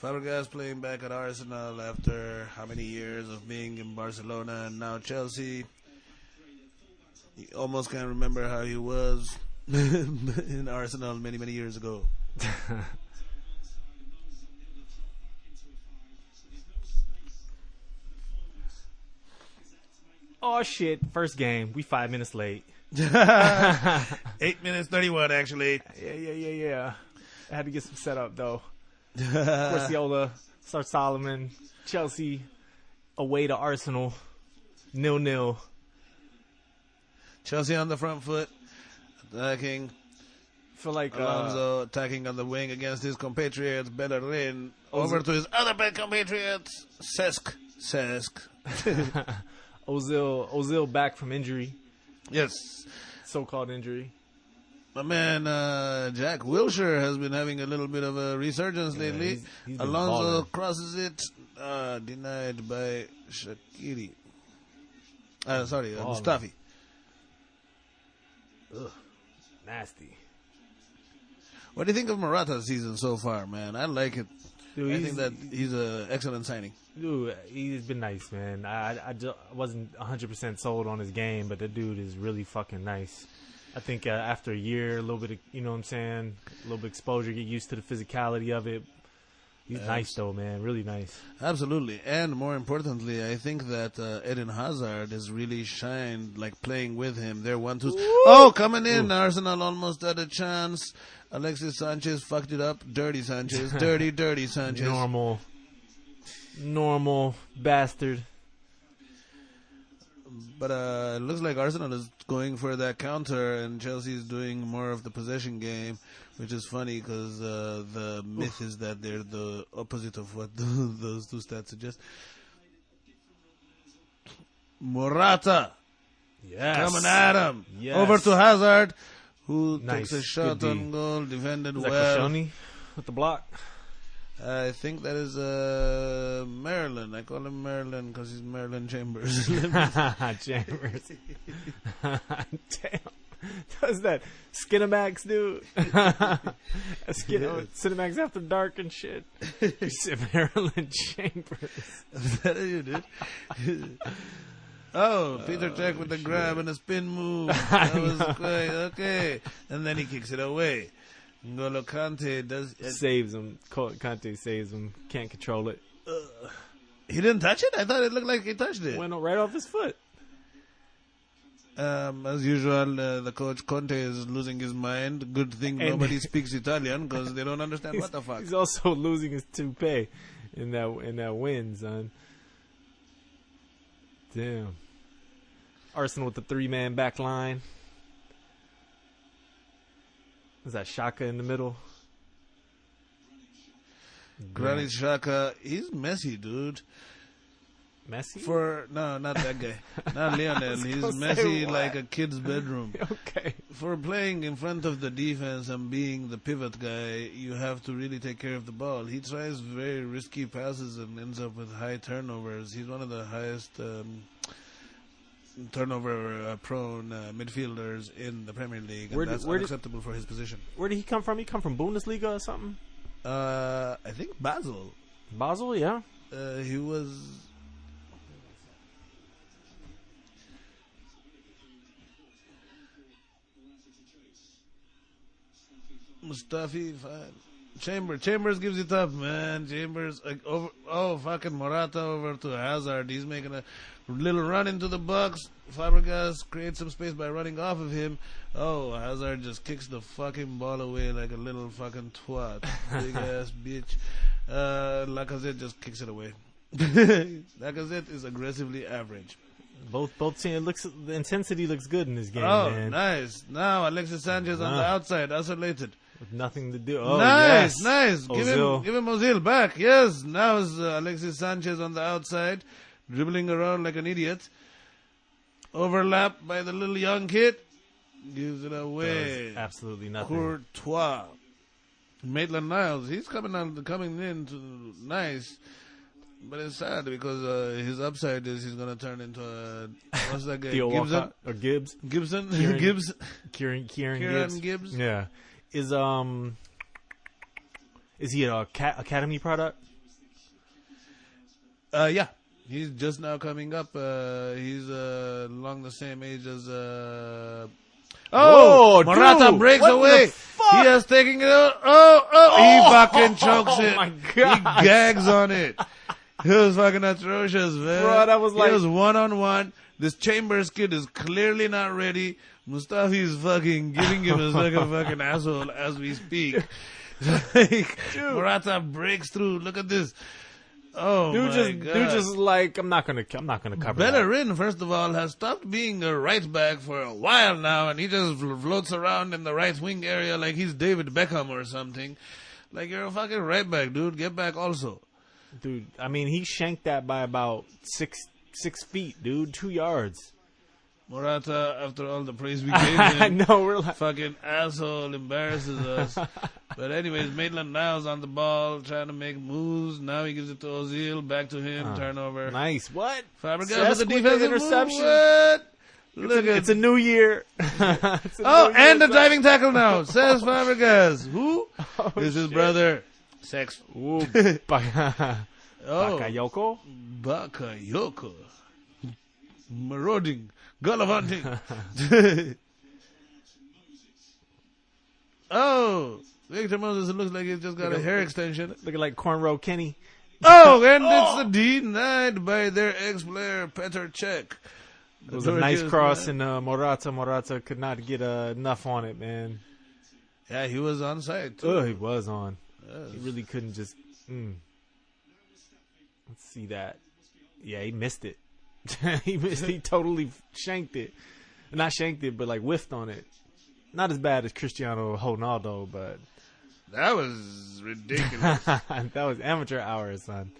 Fabregas playing back at Arsenal after how many years of being in Barcelona and now Chelsea. You almost can't remember how he was in Arsenal many, many years ago. Oh shit! First game, we 5 minutes late. 8 minutes 31 actually. Yeah. I had to get some setup though. Guardiola, Sir Solomon, Chelsea, away to Arsenal, 0-0. Chelsea on the front foot, attacking. Feel like Alonso attacking on the wing against his compatriots Bellerin. Over to his other bad compatriots Cesc. Ozil back from injury, Yes. so-called injury. My man Jack Wilshere has been having a little bit of a resurgence lately. he's been Alonso balling. crosses it, denied by Shaqiri. Balling. Mustafi. Ugh, nasty. What do you think of Morata's season so far, man? I like it. Dude, I think that he's an excellent signing. Dude, he's been nice, man. I wasn't 100% sold on his game, but the dude is really fucking nice. I think after a year, a little bit of, you know what I'm saying, a little bit of exposure, get used to the physicality of it. He's nice, though, man. Really nice. Absolutely. And more importantly, I think that Eden Hazard has really shined, like playing with him. They're 1-2. Oh, coming in. Arsenal almost had a chance. Alexis Sanchez fucked it up. Dirty Sanchez. Dirty Sanchez. Normal bastard. But it looks like Arsenal is going for that counter, and Chelsea is doing more of the possession game, which is funny because the myth is that they're the opposite of what those two stats suggest. Morata Yes. coming at him. Yes. Over to Hazard, who Nice. takes a shot Good D. on goal, defended Is that well. Koscielny with the block? I think that is Maryland. I call him Maryland because he's Maryland Chambers. Chambers. Damn. Does that Skinamax, dude? Cinemax After Dark and shit. You said Maryland Chambers. That you did. Oh, Peter Cech with the grab and a spin move. That was quite okay. And then he kicks it away. N'Golo Kante does. Saves him. Conte saves him. Can't control it. He didn't touch it? I thought it looked like he touched it. Went right off his foot. As usual, the coach Conte is losing his mind. Good thing And- nobody speaks Italian because they don't understand what the fuck. He's also losing his toupee in that win, son. Damn. Arsenal with the 3-man back line. Is that Shaka in the middle? Granit Xhaka, he's messy, dude. Messi? No, not that guy. Not Lionel. He's gonna say messy what? like a kid's bedroom. Okay. For playing in front of the defense and being the pivot guy, you have to really take care of the ball. He tries very risky passes and ends up with high turnovers. He's one of the highest turnover-prone midfielders in the Premier League, and that's unacceptable for his position. Where did he come from? He come from Bundesliga or something? I think Basel. Basel, yeah. He was... Mustafi, fine. Chambers gives it up, man. Chambers, fucking Morata over to Hazard. He's making a little run into the box. Fabregas creates some space by running off of him. Oh, Hazard just kicks the fucking ball away like a little fucking twat. Big ass bitch. Lacazette just kicks it away. Lacazette is aggressively average. Both teams, the intensity looks good in this game, Oh, man. nice. Now Alexis Sanchez on the outside, isolated. With nothing to do. Oh, Nice, yes. nice. Ozil. Give him Ozil back. Yes, now is Alexis Sanchez on the outside, dribbling around like an idiot. Overlap by the little young kid. Gives it away. Does absolutely nothing. Courtois. Maitland-Niles, he's coming in to nice. But it's sad because his upside is he's going to turn into what's that guy? Theo Gibson? Walcott or Gibbs? Gibson? Kieran- Gibbs? Kieran Kieran Gibbs. Gibbs? Yeah. Is Is he a academy product? Yeah. He's just now coming up. He's along the same age as. Whoa, Morata dude, breaks what the away. fuck? He is taking it out. He fucking chokes it. my God. He gags on it. It was fucking atrocious, man. Bro, that was like- It was 1-on-1. This Chambers kid is clearly not ready. Mustafi is fucking giving him his like a fucking asshole as we speak. Like, Morata breaks through. Look at this. Oh my Dude God. just like I'm not gonna cover that. Bellerin, first of all, has stopped being a right back for a while now, and he just floats around in the right wing area like he's David Beckham or something. Like, you're a fucking right back, dude. Get back also. Dude, I mean, he shanked that by about 6 feet, dude, 2 yards. Morata, after all the praise we gave I him, know, we're like, fucking asshole, embarrasses us. But anyways, Maitland-Niles on the ball, trying to make moves. Now he gives it to Ozil, back to him, turnover. nice. What? Fabregas Cesc with the with defensive interception. What? Look at It's a new year. and the diving tackle now, says Fabregas. Who? This is brother. Sex. Ooh, Oh, Bakayoko? Bakayoko. Marauding. Gallivanting. Oh, Victor Moses, it looks like he's just got a hair extension. Looking like Cornrow Kenny. Oh, and it's denied by their ex-player, Petr Cech. It was a nice cross, and Morata. Morata could not get enough on it, man. Yeah, he was on site, too. Oh, he was on. He really couldn't just. Let's see that. Yeah, he missed it. He totally shanked it. Not shanked it, but like whiffed on it. Not as bad as Cristiano Ronaldo, but That was ridiculous. that was amateur hour, son.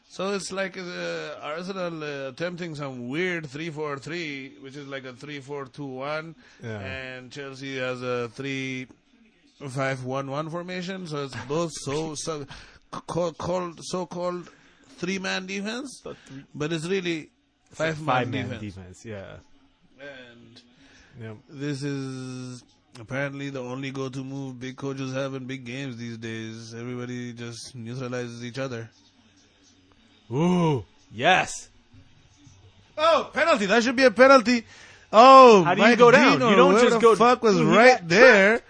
So it's like Arsenal attempting some weird 3-4-3, which is like a 3-4-2-1, Yeah. and Chelsea has a 3-5-1-1 formation. So it's both so-called three-man defense, but it's really five-man defense. Yeah. And Yep. this is apparently the only go-to move big coaches have in big games these days. Everybody just neutralizes each other. Ooh, yes. Oh, penalty! That should be a penalty. Oh, How do you Mike go down? Dino, You don't where just the go- fuck was Dude, he right got there,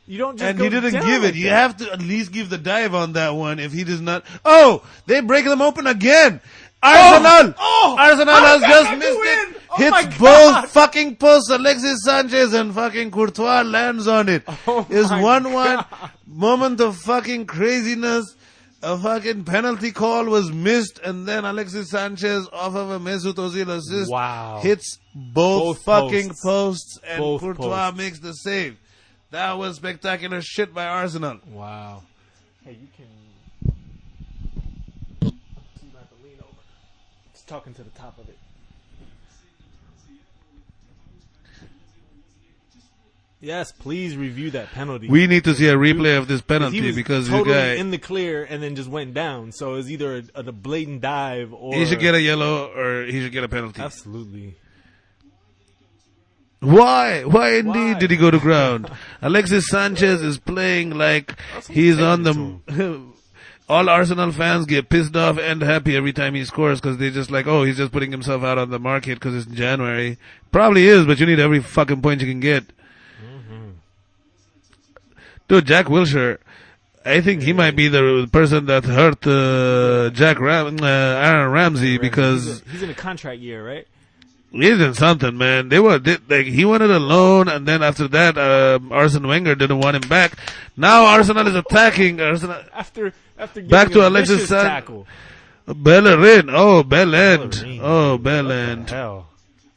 You don't just and go he didn't down give like it. You that. have to at least give the dive on that one. If he does not, oh, they break them open again. Arsenal, Arsenal How has did that just not missed go it. in? Oh my Hits God. both fucking posts. Alexis Sanchez and fucking Courtois lands on it. Oh It's my 1-1. Moment of fucking craziness. A fucking penalty call was missed, and then Alexis Sanchez, off of a Mesut Ozil assist, Wow. hits both fucking posts. posts, and Both Courtois posts. makes the save. That was spectacular shit by Arsenal. Wow. Hey, you can. You have to lean over. Just talking to the top of it. Yes, please review that penalty. We need to see a replay of this he penalty was because totally the guy in the clear and then just went down. So it's either a blatant dive or he should get a yellow or he should get a penalty. absolutely. Why? Why indeed Why? did he go to ground? Alexis Sanchez is playing like he's on taking the. All Arsenal fans get pissed off and happy every time he scores because they just like, oh, he's just putting himself out on the market because it's January. Probably is, but you need every fucking point you can get. Dude, Jack Wilshere, I think he might be the person that hurt Aaron Ramsey because he's in a contract year, right? he's in something, man. He wanted a loan, and then after that, Arsene Wenger didn't want him back. Now Arsenal is attacking. Arsenal After giving Back to a Alexis vicious San- tackle. Bellerin. Oh, Belland. Bellerin. Oh, What the Belland. hell?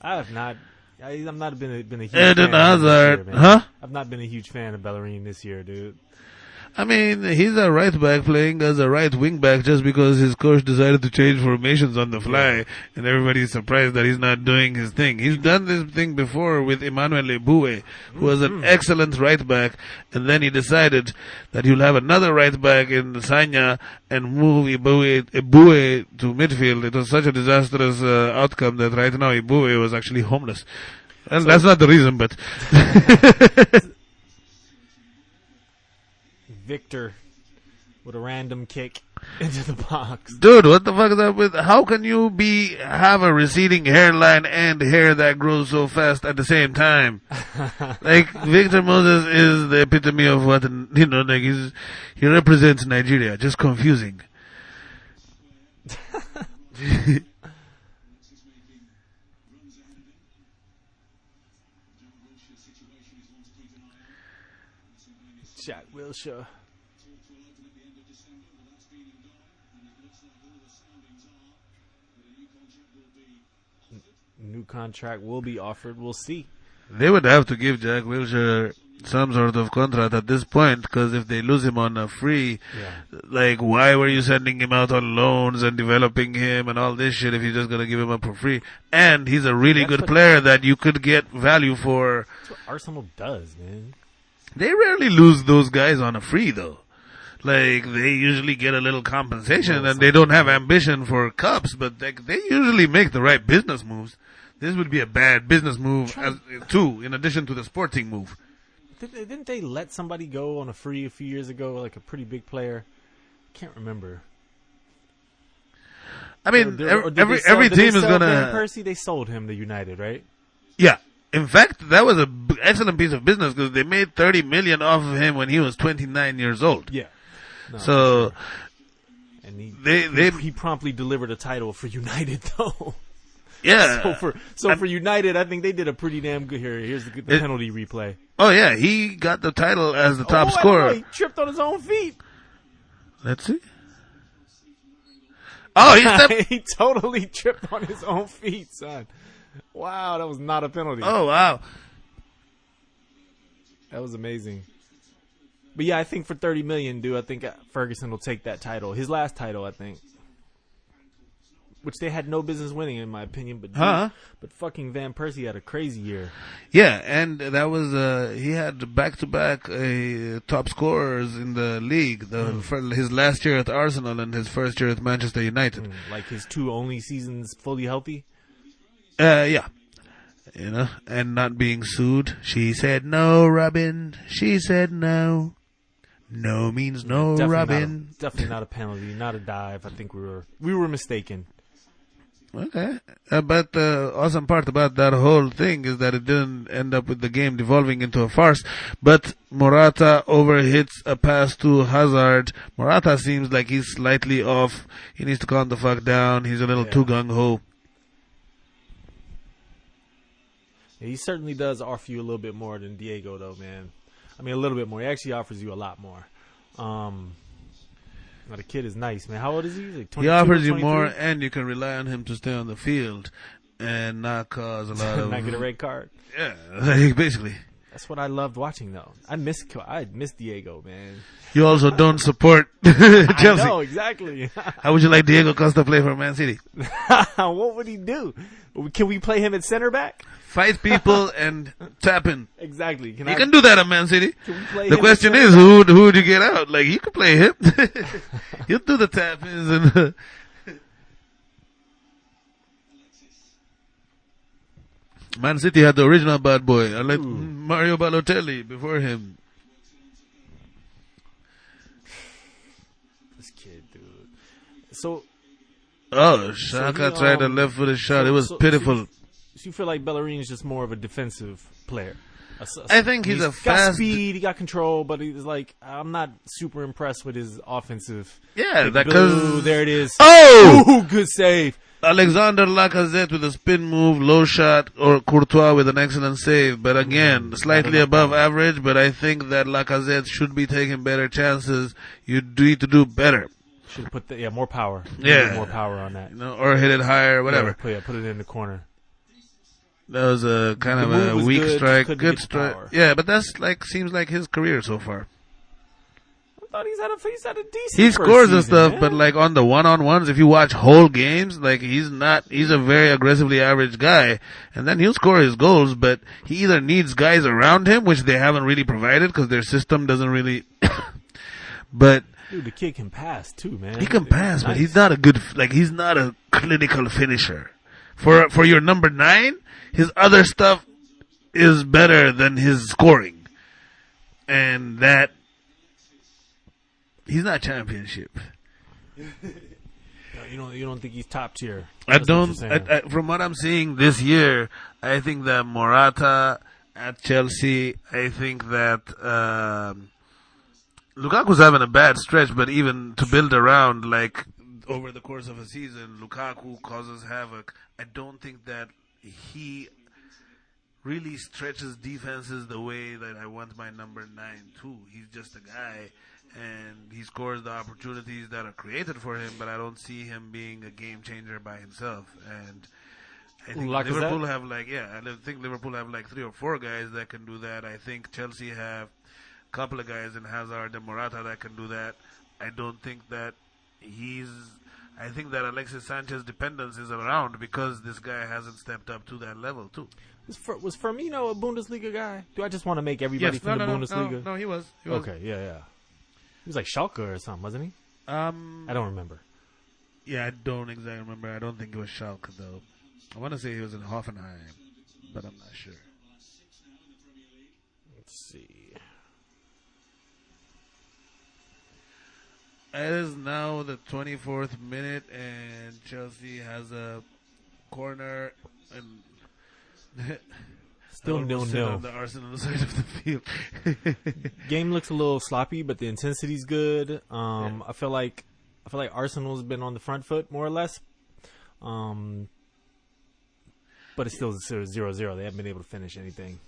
I'm not been a huge Eden fan of him this Hazard. year, man. Huh? I've not been a huge fan of Bellerin this year, dude. I mean, he's a right back playing as a right wing back just because his coach decided to change formations on the fly, and everybody's surprised that he's not doing his thing. He's done this thing before with Emmanuel Eboué, who was an excellent right back, and then he decided that he'll have another right back in Sanya and move Eboué to midfield. It was such a disastrous outcome that right now Eboué was actually homeless. And that's not the reason, but Victor with a random kick into the box. Dude, what the fuck is that with? How can you have a receding hairline and hair that grows so fast at the same time? Like, Victor Moses is the epitome of what, like he represents Nigeria. Just confusing. Jack Wilshere. New contract will be offered. We'll see. They would have to give Jack Wilshere some sort of contract at this point, because if they lose him on a free, like, why were you sending him out on loans and developing him and all this shit if you're just going to give him up for free? And he's a really good player that you could get value for. That's what Arsenal does, man. They rarely lose those guys on a free, though. Like, they usually get a little compensation, and they don't have ambition for cups, but they usually make the right business moves. This would be a bad business move, too, in addition to the sporting move. Didn't they let somebody go on a free a few years ago, like a pretty big player? Can't remember. I mean, every team is going to... Van Persie, they sold him to United, right? Yeah. In fact, that was an excellent piece of business, because they made $30 million off of him when he was 29 years old. Yeah. No, so... Sure. And he promptly delivered a title for United, though. Yeah. So for United, I think they did a pretty damn good here. Here's the penalty replay. Oh yeah, he got the title as the top scorer. He tripped on his own feet. Let's see. Oh, he totally tripped on his own feet, son. Wow, that was not a penalty. Oh wow, that was amazing. But yeah, I think for $30 million, dude, I think Ferguson will take that title. His last title, I think. Which they had no business winning, in my opinion. But fucking Van Persie had a crazy year. Yeah, and that was he had back-to-back top scorers in the league. His last year at Arsenal and his first year at Manchester United. Like his two only seasons fully healthy. Yeah, and not being sued. She said no, Robin. She said no. No means no, Robin. Definitely not a penalty, not a dive. I think we were mistaken. Okay. But the awesome part about that whole thing is that it didn't end up with the game devolving into a farce. But Morata overhits a pass to Hazard. Morata seems like he's slightly off. He needs to calm the fuck down. He's a little too gung-ho. Yeah, he certainly does offer you a little bit more than Diego, though, man. I mean, a little bit more. He actually offers you a lot more. The kid is nice, man. How old is he? Like 22, he offers you 23? more, and you can rely on him to stay on the field and not cause a lot of... not get a red card. Yeah, basically. That's what I loved watching, though. I miss Diego, man. You also don't support Chelsea. I know, exactly. How would you like Diego Costa play for Man City? What would he do? Can we play him at center back? Fight people and tap in. Exactly. You can do that at Man City. Can we play the question is, who would you get out? Like, you could play him. He'll do the tap ins and... Man City had the original bad boy. I like Mario Balotelli before him. This kid, dude. So... Oh, Xhaka tried a left-footed shot. It was pitiful. So you feel like Bellerin is just more of a defensive player? I think he's a fast... got speed, he got control, but he's like, I'm not super impressed with his offensive. Yeah, because... there it is. Oh! Ooh, good save. Alexander Lacazette with a spin move, low shot, or Courtois with an excellent save. But again, slightly above average, but I think that Lacazette should be taking better chances. You need to do better. Should put more power. More power on that. Or hit it higher, whatever. Put it in the corner. That was a kind of a weak strike. Good strike. Yeah, but that's seems like his career so far. I thought he's had a decent. He scores and stuff, man. but on the one-on-ones, if you watch whole games, he's a very aggressively average guy, and then he'll score his goals, but he either needs guys around him, which they haven't really provided because their system doesn't really, but. Dude, the kid can pass too, man. He can pass, but he's not a good, he's not a clinical finisher. For your number 9, his other stuff is better than his scoring. And that He's not championship. You don't think he's top tier? I That's what you're don't. saying. From what I'm seeing this year, I think that Morata at Chelsea. I think that Lukaku's having a bad stretch, but even to build around, like over the course of a season, Lukaku causes havoc. I don't think that he really stretches defenses the way that I want my number 9 to. He's just a guy, and he scores the opportunities that are created for him, but I don't see him being a game changer by himself. And I think Liverpool have I think Liverpool have like 3 or 4 guys that can do that. I think Chelsea have a couple of guys in Hazard and Morata that can do that. I don't think that I think that Alexis Sanchez dependence is around because this guy hasn't stepped up to that level too. Was Firmino a Bundesliga guy? Do I just want to make everybody from the Bundesliga? No, he was. Okay, yeah. He was like Schalke or something, wasn't he? I don't remember. Yeah, I don't exactly remember. I don't think it was Schalke though. I want to say he was in Hoffenheim, but I'm not sure. Let's see. It is now the 24th minute, and Chelsea has a corner and still 0-0 on the Arsenal side of the field. Game looks a little sloppy, but the intensity's good. I feel like Arsenal's been on the front foot more or less. But it's still 0-0. They haven't been able to finish anything.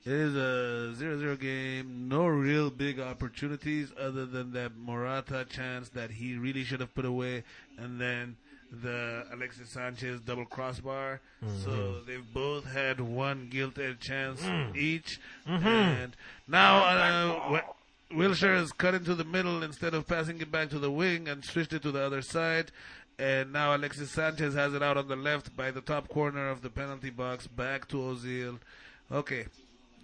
It is a 0-0 game. No real big opportunities other than that Morata chance that he really should have put away, and then the Alexis Sanchez double crossbar. Mm-hmm. So they've both had one gilt-edged chance each. And now Wilshere has cut into the middle instead of passing it back to the wing and switched it to the other side. And now Alexis Sanchez has it out on the left by the top corner of the penalty box, back to Ozil. Okay,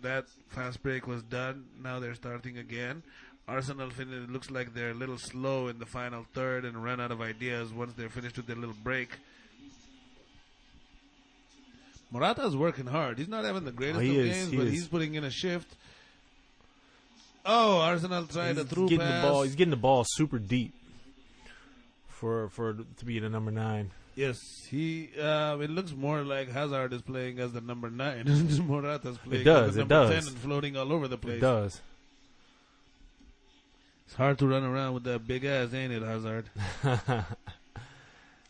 that fast break was done. Now they're starting again. Arsenal it looks like they're a little slow in the final third and run out of ideas once they're finished with their little break. Morata's working hard. He's not having the greatest of games, but he's putting in a shift. Oh, Arsenal tried a through pass. He's getting the ball super deep for to be the number 9. Yes, it looks more like Hazard is playing as the number 9. Morata's playing as the number 10 and floating all over the place. It does. It's hard to run around with that big ass, ain't it, Hazard?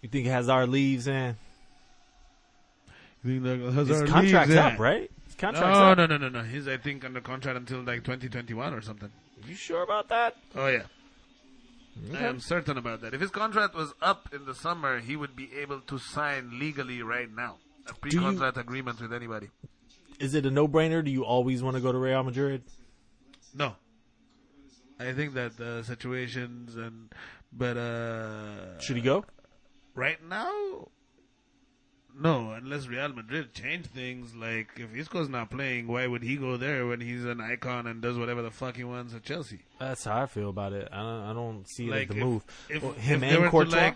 You think Hazard leaves, man? You think Hazard his contract's leaves, up, right? His contract's up. No. He's, I think, under contract until like 2021 or something. You sure about that? Oh, yeah. Okay. I am certain about that. If his contract was up in the summer, he would be able to sign legally right now. A pre-contract agreement with anybody. Is it a no-brainer? Do you always want to go to Real Madrid? No. I think that the situations but should he go? Right now? No, unless Real Madrid change things. Like, if Isco's not playing, why would he go there when he's an icon and does whatever the fuck he wants at Chelsea? That's how I feel about it. I don't see it like as the move. Him and Courtois?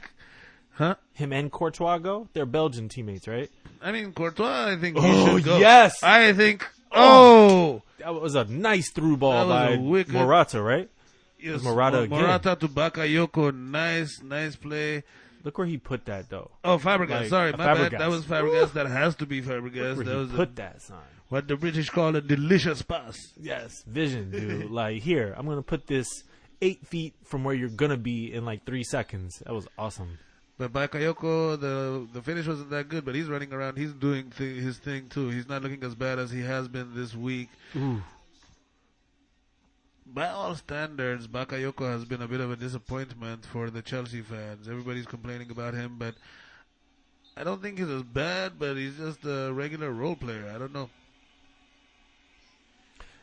Him and Courtois go? They're Belgian teammates, right? I mean, Courtois, I think he should go. Yes! I think... Oh! That was a nice through ball by wicked, Morata, right? Yes, Morata to Bakayoko. Nice play. Look where he put that, though. Oh, Fabregas. Like, sorry, my Fabregas. bad. That was Fabregas. That has to be Fabregas. Look where he put that sign. What the British call a delicious pass. Yes, vision, dude. Like, here, I'm going to put this 8 feet from where you're going to be in like 3 seconds. That was awesome. But Bakayoko, the finish wasn't that good, but he's running around. He's doing his thing, too. He's not looking as bad as he has been this week. Ooh. By all standards, Bakayoko has been a bit of a disappointment for the Chelsea fans. Everybody's complaining about him, but I don't think he's as bad, but he's just a regular role player. I don't know.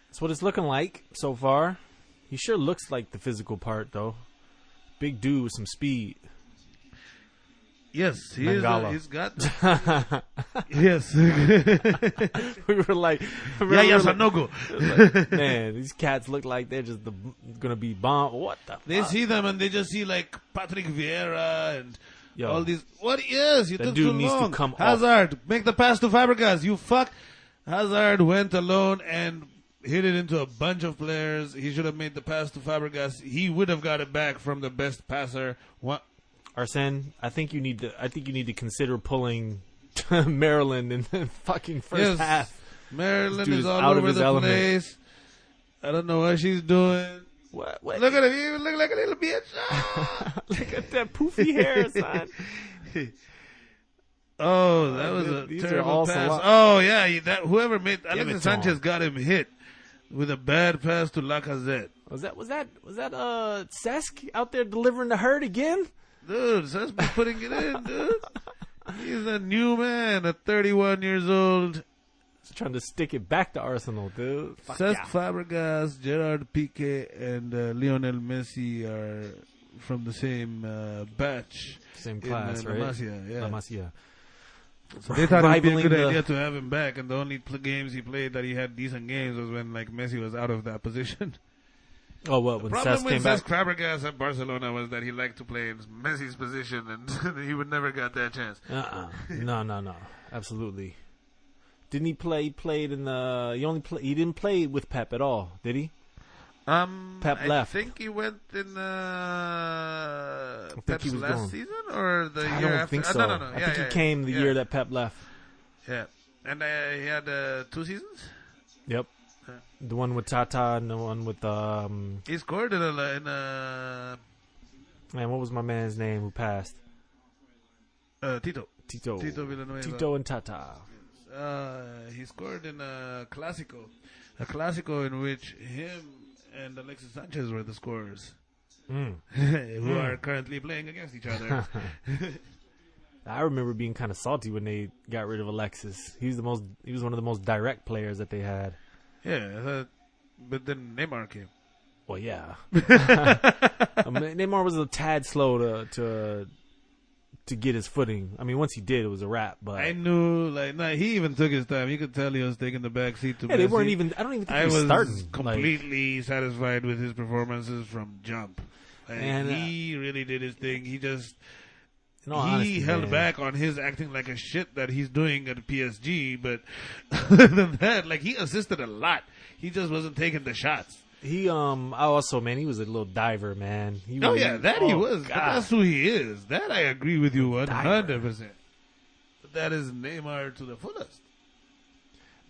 That's what it's looking like so far. He sure looks like the physical part, though. Big dude with some speed. Yes, he's got. Yes. We were like, Sanogo. Man, these cats look like they're just gonna be bombed. What the? They fuck? see them and they just see like Patrick Vieira and all these. What? Yes, you that took dude too needs long. to come Hazard, off. make the pass to Fabregas. You fuck. Hazard went alone and hit it into a bunch of players. He should have made the pass to Fabregas. He would have got it back from the best passer. Arsene, I think you need to consider pulling Maryland in the fucking first half. Maryland This dude is is all out of over his the element. place. I don't know what she's doing. What? Look at him. He even look like a little bitch. Look at that poofy hair, son. Oh, that was a These are terrible all pass. Salah. Oh, yeah. Whoever made Give it Alexis to Sanchez him. got him hit with a bad pass to Lacazette. Was that Cesc out there delivering the herd again? Dude, Cesc been putting it in, dude. He's a new man at 31 years old. He's trying to stick it back to Arsenal, dude. Fuck Cesc yeah. Fabregas, Gerard Piqué, and Lionel Messi are from the same batch. Same class, right? La Masia, yeah. La Masia. So they thought it would be a Rivaling good the- idea to have him back, and the only games he played that he had decent games was when like Messi was out of that position. Oh, what? When Problem Cesc with came back? Cesc Fabregas at Barcelona was that he liked to play in Messi's position, and he would never got that chance. No. Absolutely. Didn't he play? He played in the. He didn't play with Pep at all, did he? Pep I left. think he went in think Pep's he was last going. season or the I year don't after. think so. No. I think he came the year that Pep left. Yeah, and he had 2 seasons. Yep. The one with Tata and the one with He scored in a man, what was my man's name who passed? Tito Villanueva. Tito and Tata. He scored in a Clásico in which him and Alexis Sanchez were the scorers, who are currently playing against each other. I remember being kind of salty when they got rid of Alexis. He was one of the most direct players that they had. Yeah, but then Neymar came. Well, yeah. Neymar was a tad slow to get his footing. I mean, once he did, it was a wrap. But I knew, he even took his time. You could tell he was taking the back seat to Messi. they weren't even. I don't even think I he was was starting. completely satisfied with his performances from jump. And, he really did his thing. He just In all honesty, he held man. back on his acting like a shit that he's doing at PSG. But other than that, he assisted a lot. He just wasn't taking the shots. He he was a little diver, man. He He was. God. But that's who he is. That I agree with you 100%. But that is Neymar to the fullest.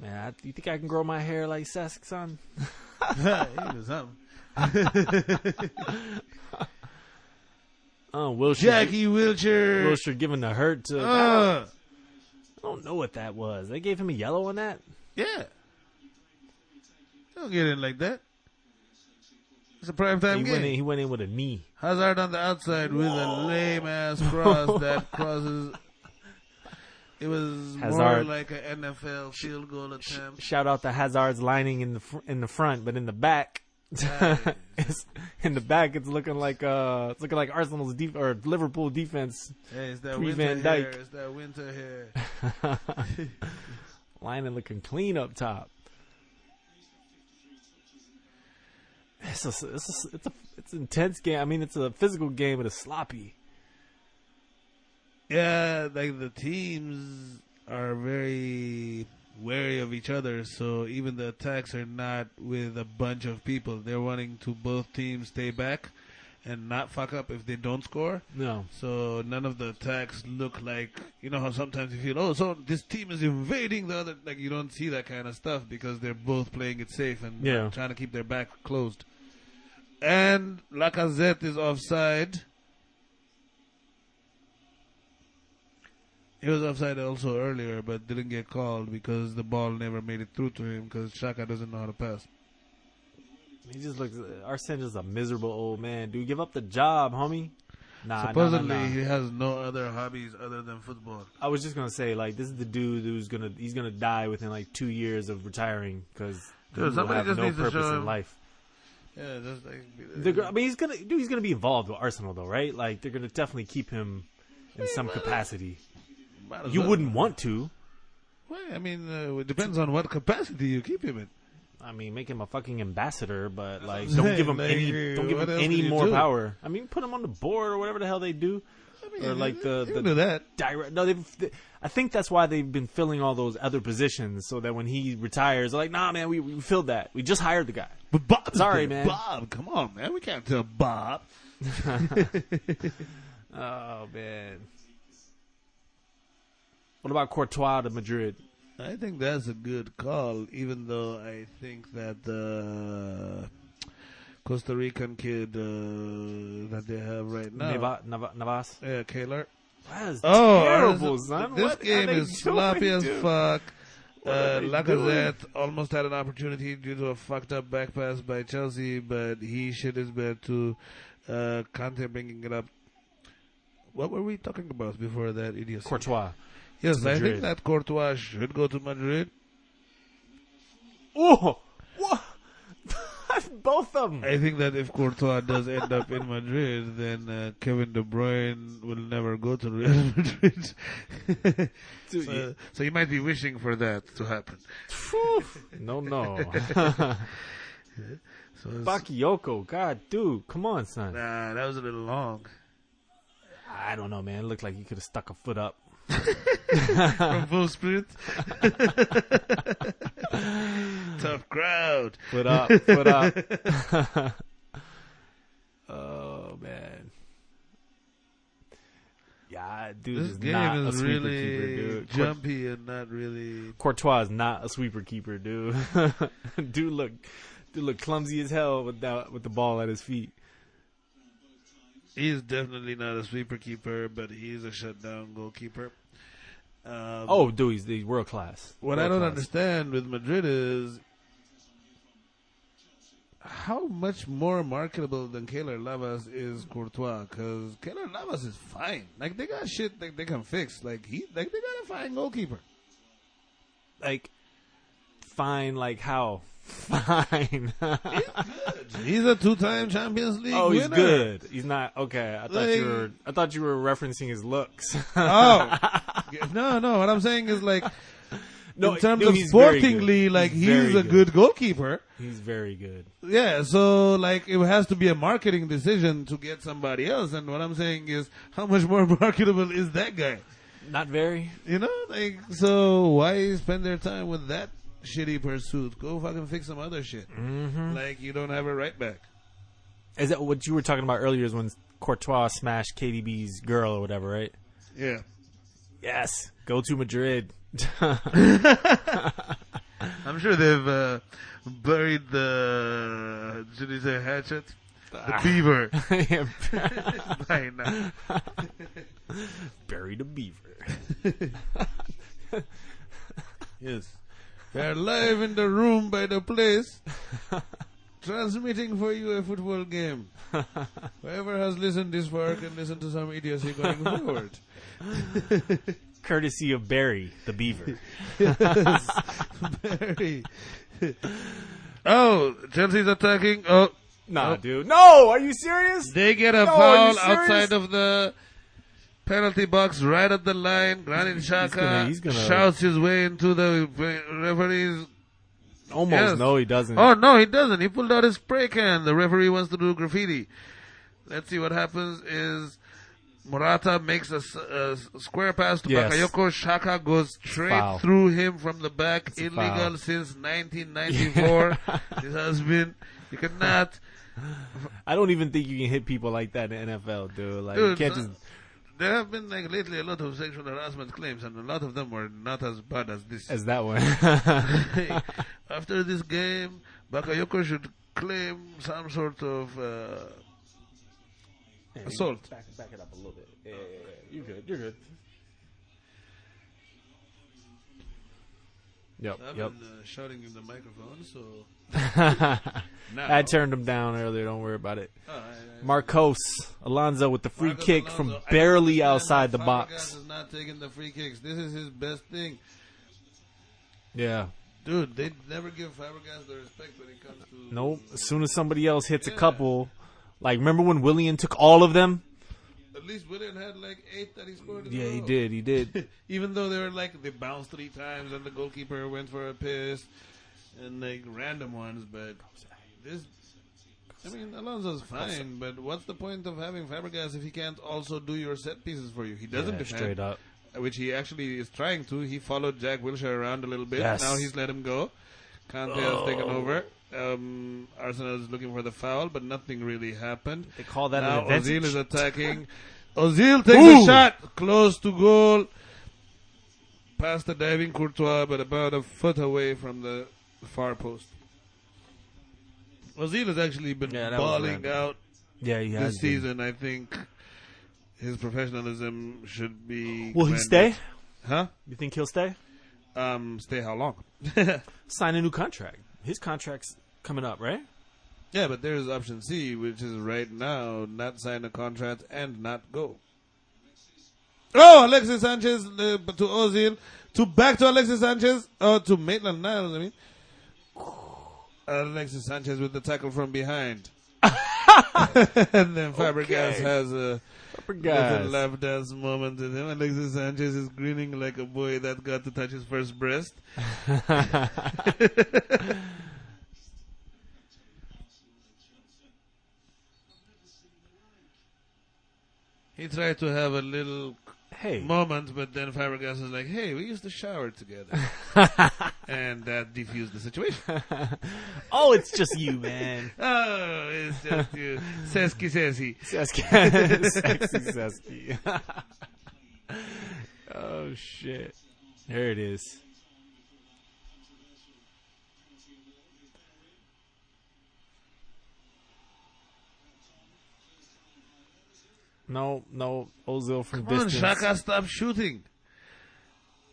Man, you think I can grow my hair like Cesc, son? He was something. Wilshere. Jackie Wilshere. Wilshere giving the hurt to. I don't know what that was. They gave him a yellow on that. Yeah. Don't get in like that. It's a primetime game. He went in with a knee. Hazard on the outside with a lame ass cross that crosses. It was more Hazard. like an NFL field goal attempt. Shout out to Hazard's lining in the front, but in the back, it's looking like Arsenal's or Liverpool defense. Hey, it's that Pre-Van winter hair. Dijk. It's that winter hair. Lining looking clean up top. It's an intense game. I mean, it's a physical game, but it's sloppy. Yeah, the teams are very wary of each other, so even the attacks are not with a bunch of people. They're wanting to both teams stay back and not fuck up if they don't score. No. So none of the attacks look like, how sometimes you feel, so this team is invading the other. You don't see that kind of stuff because they're both playing it safe and trying to keep their back closed. And Lacazette is offside. He was offside also earlier, but didn't get called because the ball never made it through to him because Xhaka doesn't know how to pass. He just looks. Arsene is a miserable old man. Dude, give up the job, homie. Nah. Supposedly he has no other hobbies other than football. I was just gonna say, this is the dude he's gonna die within 2 years of retiring because he will somebody have just no needs to purpose show in him. life. Yeah, just He's gonna be involved with Arsenal though, right? They're gonna definitely keep him in some capacity. You wouldn't want to. Well, I mean, it depends on what capacity you keep him in. I mean, make him a fucking ambassador, but don't give him any what else any can you more do? power. I mean, put him on the board or whatever the hell they do. mean, or like you the can do that. direct. No, I think that's why they've been filling all those other positions, so that when he retires, they're like, nah, man, we filled that. We just hired the guy. But Bob, Sorry, man. Bob, come on, man. We can't tell Bob. Oh man. What about Courtois to Madrid? I think that's a good call, even though I think that the Costa Rican kid that they have right now, Navas. yeah, Kaler. That's terrible, son. This What game are they is doing, sloppy as dude? fuck. What are they Lacazette almost had an opportunity due to a fucked up back pass by Chelsea, but he shit his bed to Conte bringing it up. What were we talking about before that idiocy? Courtois. Yes, I think Madrid. that Courtois should go to Madrid. Oh, what? Both of them. I think that if Courtois does end up in Madrid, then Kevin De Bruyne will never go to Real Madrid. Dude, So you might be wishing for that to happen. no. So it's- Bakayoko, God, dude, come on, son. Nah, that was a little long. I don't know, man. It looked like he could have stuck a foot up. From full sprint. Tough crowd. Foot up. Oh man. Yeah, dude This is game not a is sweeper really keeper, dude. jumpy and not really. Courtois is not a sweeper keeper, dude. dude look clumsy as hell with the ball at his feet. He's definitely not a sweeper keeper, but he's a shutdown goalkeeper. Dude, he's world class. What I don't understand with Madrid is how much more marketable than Keylor Navas is Courtois, because Keylor Navas is fine. Like, they got shit that they can fix. Like, they got a fine goalkeeper. Like, fine, like how? Fine. He's a 2-time Champions League Oh, he's winner. good. He's not okay. I Like- thought you were referencing his looks. Oh. No. What I'm saying is, like, No, in terms dude, of he's very sportingly, good. like, He's he's very a good goalkeeper. He's very good. Yeah, so like it has to be a marketing decision to get somebody else. And what I'm saying is, how much more marketable is that guy? Not very. You know, like, so why spend their time with that shitty pursuit? Go fucking fix some other shit. Mm-hmm. Like, you don't have a right back. Is that what you were talking about earlier? Is when Courtois smashed KDB's girl or whatever, right? Yeah. Yes. Go to Madrid. I'm sure they've buried the, should you say hatchet? The beaver. By now. Bury the beaver. Yes. They're live in the room by the place, transmitting for you a football game. Whoever has listened this far can listen to some idiocy going forward. Courtesy of Barry the beaver. Yes. Very. Oh, Chelsea's attacking. Oh, Nah, Oh. dude. No, are you serious? they get a No, are foul you serious? outside of the penalty box, right at the line. Granit Xhaka he's gonna- shouts his way into the referee's. Almost. Yes. No, he doesn't. Oh, no, he doesn't. He pulled out his spray can. The referee wants to do graffiti. Let's see what happens is Morata makes a square pass to Yes. Bakayoko. Xhaka goes straight Foul. through him from the back. It's a Illegal foul. since 1994. This has been. You cannot. I don't even think you can hit people like that in the NFL, dude. Like, you Dude, can't just. there have been like lately a lot of sexual harassment claims, and a lot of them were not as bad as this. As that one. After this game, Bakayoko should claim some sort of assault. Back it up a little bit. Yeah. You're good. You're good. Yep. I've Yep. been shouting in the microphone, so now I turned him down earlier. Don't worry about it. Oh, Marcos Alonso with the free Marcos kick Alonso, from I barely don't understand outside the why Fabregas box. is not taking the free kicks. This is his best thing, Yeah. dude. They never give Fabregas the respect when it comes to. Nope. As soon as somebody else hits a Yeah. couple, like remember when Willian took all of them? At least Willian had like 8 that he scored. In Yeah, a he row. did. He did. Even though they were like they bounced 3 times and the goalkeeper went for a piss, and like random ones, but this I mean, Alonso's fine, but what's the point of having Fabregas if he can't also do your set pieces for you? He doesn't defend. Straight up. Which he actually is trying to. He followed Jack Wilshere around a little bit. Yes. Now he's let him go. Kante has taken over. Arsenal is looking for the foul, but nothing really happened. They call that Now an advantage. Ozil is attacking. Ozil takes a shot. Close to goal. Past the diving Courtois, but about a foot away from the far post. Ozil has actually been balling out Yeah, he has this season. I think his professionalism should be. Will he commended. stay? Huh? You think he'll stay? Stay how long? Sign a new contract. His contract's coming up, right? Yeah, but there's option C, which is right now not sign a contract and not go. Oh, Alexis Sanchez to Ozil, back to Alexis Sanchez, to Maitland Niles. I mean, Alexis Sanchez with the tackle from behind, and then Fabregas has a little lap dance moment with him. Alexis Sanchez is grinning like a boy that got to touch his first breast. He tried to have a little moment, but then Fabregas was like, hey, we used to shower together. And that defused the situation. Oh, it's just you, man. Oh, it's just you. Seski. Sexy. Oh, shit. There it is. No, Ozil from distance. Come on, Xhaka, stop shooting.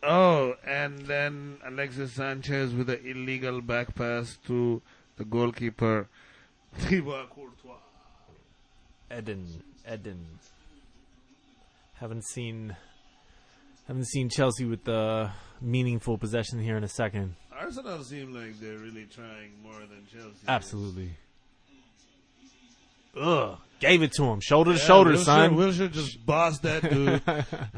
Oh, and then Alexis Sanchez with an illegal back pass to the goalkeeper, Thibaut Courtois. Eden. Haven't seen Chelsea with the meaningful possession here in a second. Arsenal seem like they're really trying more than Chelsea. Absolutely. Ugh. Gave it to him. Shoulder to shoulder, son. Wilshere just bossed that dude.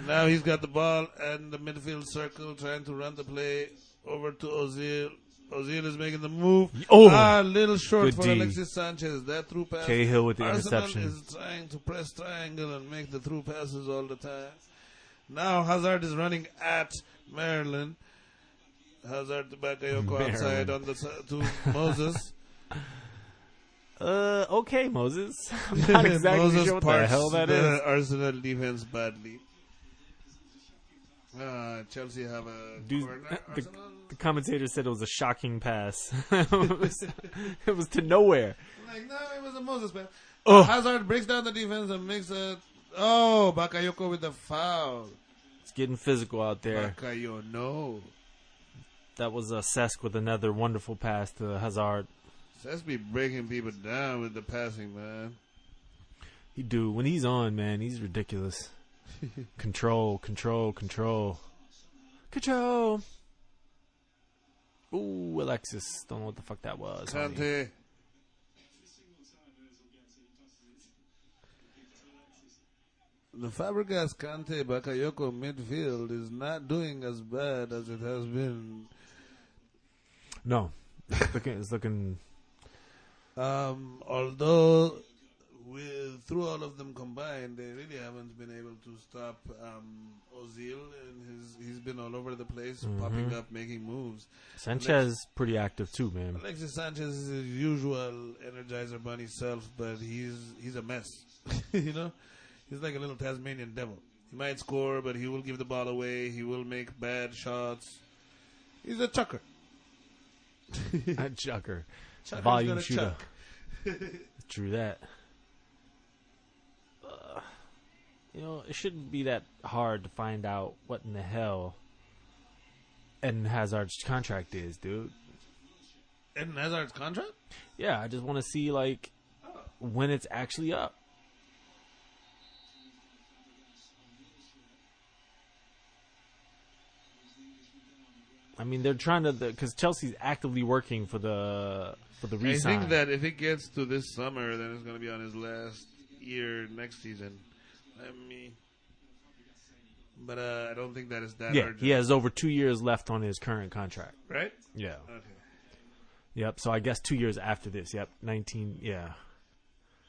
Now he's got the ball in the midfield circle trying to run the play over to Ozil. Ozil is making the move. A little short for Alexis Sanchez. That through pass. Cahill with the Arsenal interception. is trying to press triangle and make the through passes all the time. Now Hazard is running at Maryland. Hazard to Bakayoko outside on the to Moses. Okay, Moses. I'm not exactly Moses sure what the hell that is. Arsenal defense badly. Chelsea have a corner. The commentator said it was a shocking pass. It was to nowhere. Like, no, it was a Moses pass. Oh. Hazard breaks down the defense and makes a... Oh, Bakayoko with the foul. It's getting physical out there. Bakayoko, no. That was Cesc with another wonderful pass to Hazard. Cesc be breaking people down with the passing, man. He do. When he's on, man, he's ridiculous. Control. Ooh, Alexis. Don't know what the fuck that was. Kante. The Fabregas, Kante, Bakayoko midfield is not doing as bad as it has been. No. It's looking... Although through all of them combined, they really haven't been able to stop Ozil, and he's been all over the place, popping up, making moves. Sanchez pretty active too, man. Alexis Sanchez is his usual Energizer Bunny self, but he's a mess. You know, he's like a little Tasmanian devil. He might score, but he will give the ball away. He will make bad shots. He's a chucker. A chucker. Chucker's Volume gonna shooter. chuck. True that. It shouldn't be that hard to find out what in the hell Eden Hazard's contract is, dude. Eden Hazard's contract? Yeah, I just want to see, when it's actually up. I mean, they're trying to, because Chelsea's actively working for the re-sign. I think that if it gets to this summer, then it's going to be on his last year next season. But I don't think that is that urgent. He has over 2 years left on his current contract. Right? Yeah. Okay. Yep. So I guess 2 years after this. Yep. 19. Yeah.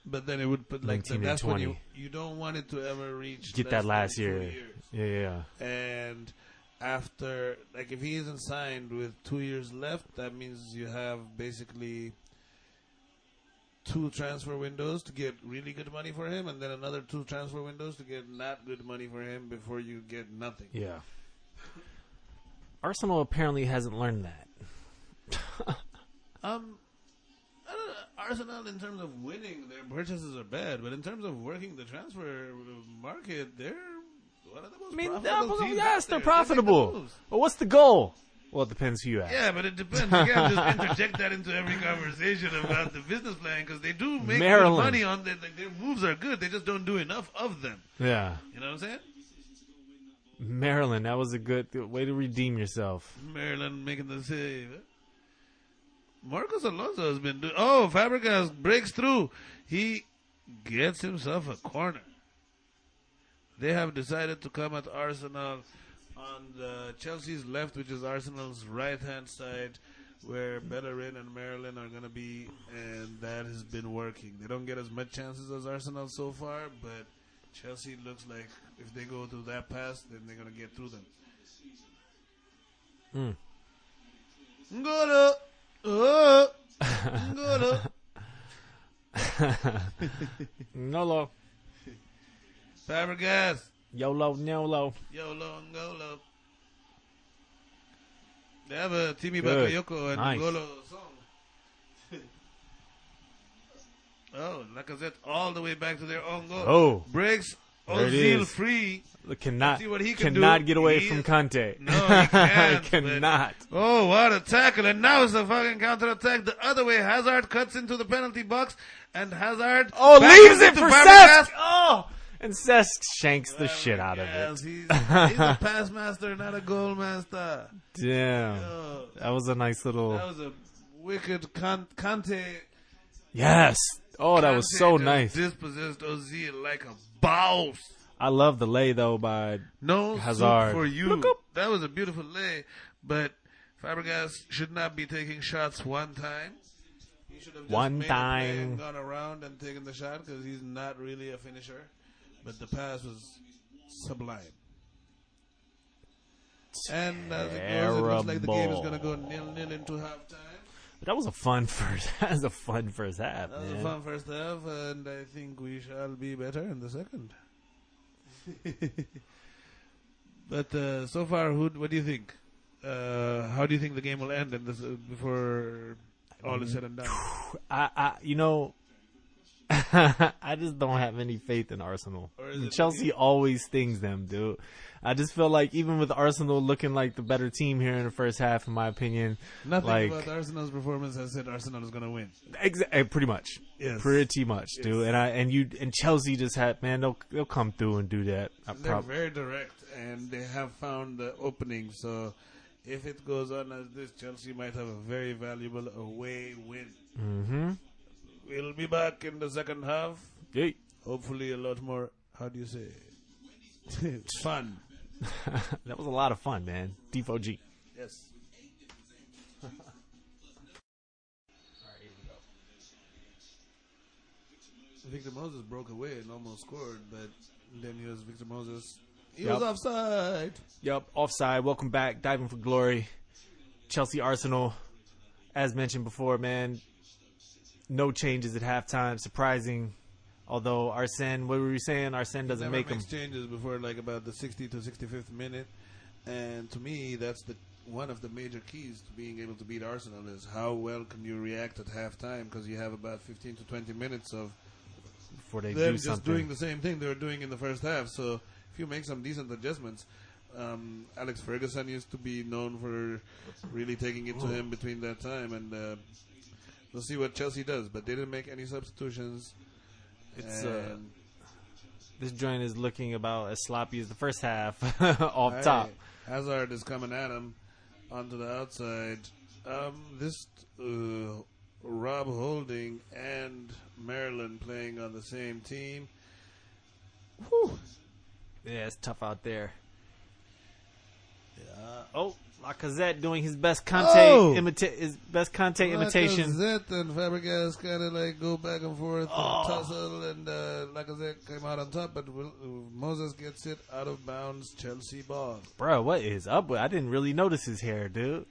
But then it would put like 19 and that's when 20. you don't want it to ever reach Get less that last than 2 year. years. Yeah. And after, like, if he isn't signed with 2 years left, that means you have basically 2 transfer windows to get really good money for him, and then another 2 transfer windows to get not good money for him before you get nothing. Yeah. Arsenal apparently hasn't learned that. I don't know, Arsenal, in terms of winning, their purchases are bad, but in terms of working the transfer market, they're one of the most profitable teams. Yes, out they're there. They make the profitable. moves. But what's the goal? Well, it depends who you ask. Yeah, but it depends. You can't just interject that into every conversation about the business plan, because they do make good Maryland. money on their, like, their moves are good. They just don't do enough of them. Yeah. You know what I'm saying? Maryland, that was a good way to redeem yourself. Maryland making the save. Marcos Alonso has been doing. Oh, Fabregas breaks through. He gets himself a corner. They have decided to come at Arsenal on the Chelsea's left, which is Arsenal's right-hand side, where Bellerin and Maryland are going to be, and that has been working. They don't get as much chances as Arsenal so far, but Chelsea looks like if they go through that pass, then they're going to get through them. Ngolo! Oh! Ngolo! Nolo. Fabregas! YOLO, NOLO. YOLO, Ngolo. They have a Timi Good. Bakayoko and Nice. Ngolo song. Oh, Lacazette all the way back to their own goal. Oh. Breaks There it Ozil is. free. Cannot, See what he can cannot do. get away He from is- Conte. No, he can't. Cannot. Oh, what a tackle. And now it's a fucking counter-attack the other way. Hazard cuts into the penalty box, and Hazard Oh, leaves it into for Fabregas. Cesc. Oh, and Cesc shanks the shit out of Yes, it. he's a pass master, not a goal master. Damn. Oh, That was a nice little. that was a wicked Conte. Yes. Oh, that was Conte so just nice. Dispossessed Ozil like a boss. I love the lay though by No Hazard. soup for you. Look up. That was a beautiful lay, but Fabregas should not be taking shots one time. He should have just One made a play time. and gone around and taken the shot, because he's not really a finisher. But the pass was sublime. And as it goes, it looks like the game is going to go 0-0 into halftime. That was a fun first. That was a fun first half. That was Man. a fun first half, and I think we shall be better in the second. But so far, what do you think? How do you think the game will end in this, before all is said and done? You know, I just don't have any faith in Arsenal. Or is it Chelsea always stings them, dude. I just feel like even with Arsenal looking like the better team here in the first half, in my opinion, Nothing like about Arsenal's performance has said Arsenal is going to win. pretty much, Yes. pretty much, dude. And Chelsea just had, man, they'll come through and do that. They're very direct, and they have found the opening. So if it goes on as this, Chelsea might have a very valuable away win. Mm-hmm. We'll be back in the second half. Yay. Hopefully a lot more, how do you say, fun. That was a lot of fun, man. D4G. Yes. Victor Moses broke away and almost scored, but then he was Victor Moses. He was offside. Yup, offside. Welcome back. Diving for Glory. Chelsea Arsenal. As mentioned before, man, no changes at halftime. Surprising. Although Arsene, what were you saying? Arsene doesn't Never make them. makes changes before like about the 60 to 65th minute. And to me, that's one of the major keys to being able to beat Arsenal is how well can you react at halftime, because you have about 15 to 20 minutes of Before they them do just something. doing the same thing they were doing in the first half. So if you make some decent adjustments, Alex Ferguson used to be known for really taking it to him between that time, and we'll see what Chelsea does. But they didn't make any substitutions. It's and this joint is looking about as sloppy as the first half off top. Hazard is coming at him onto the outside. This Rob Holding and Maryland playing on the same team. Whew. Yeah, it's tough out there. Yeah. Oh, Lacazette doing his best Conte imitation. Lacazette and Fabregas kind of like go back and forth and tussle, and Lacazette came out on top, but Moses gets it out of bounds. Chelsea ball. Bro, what is up with? I didn't really notice his hair, dude.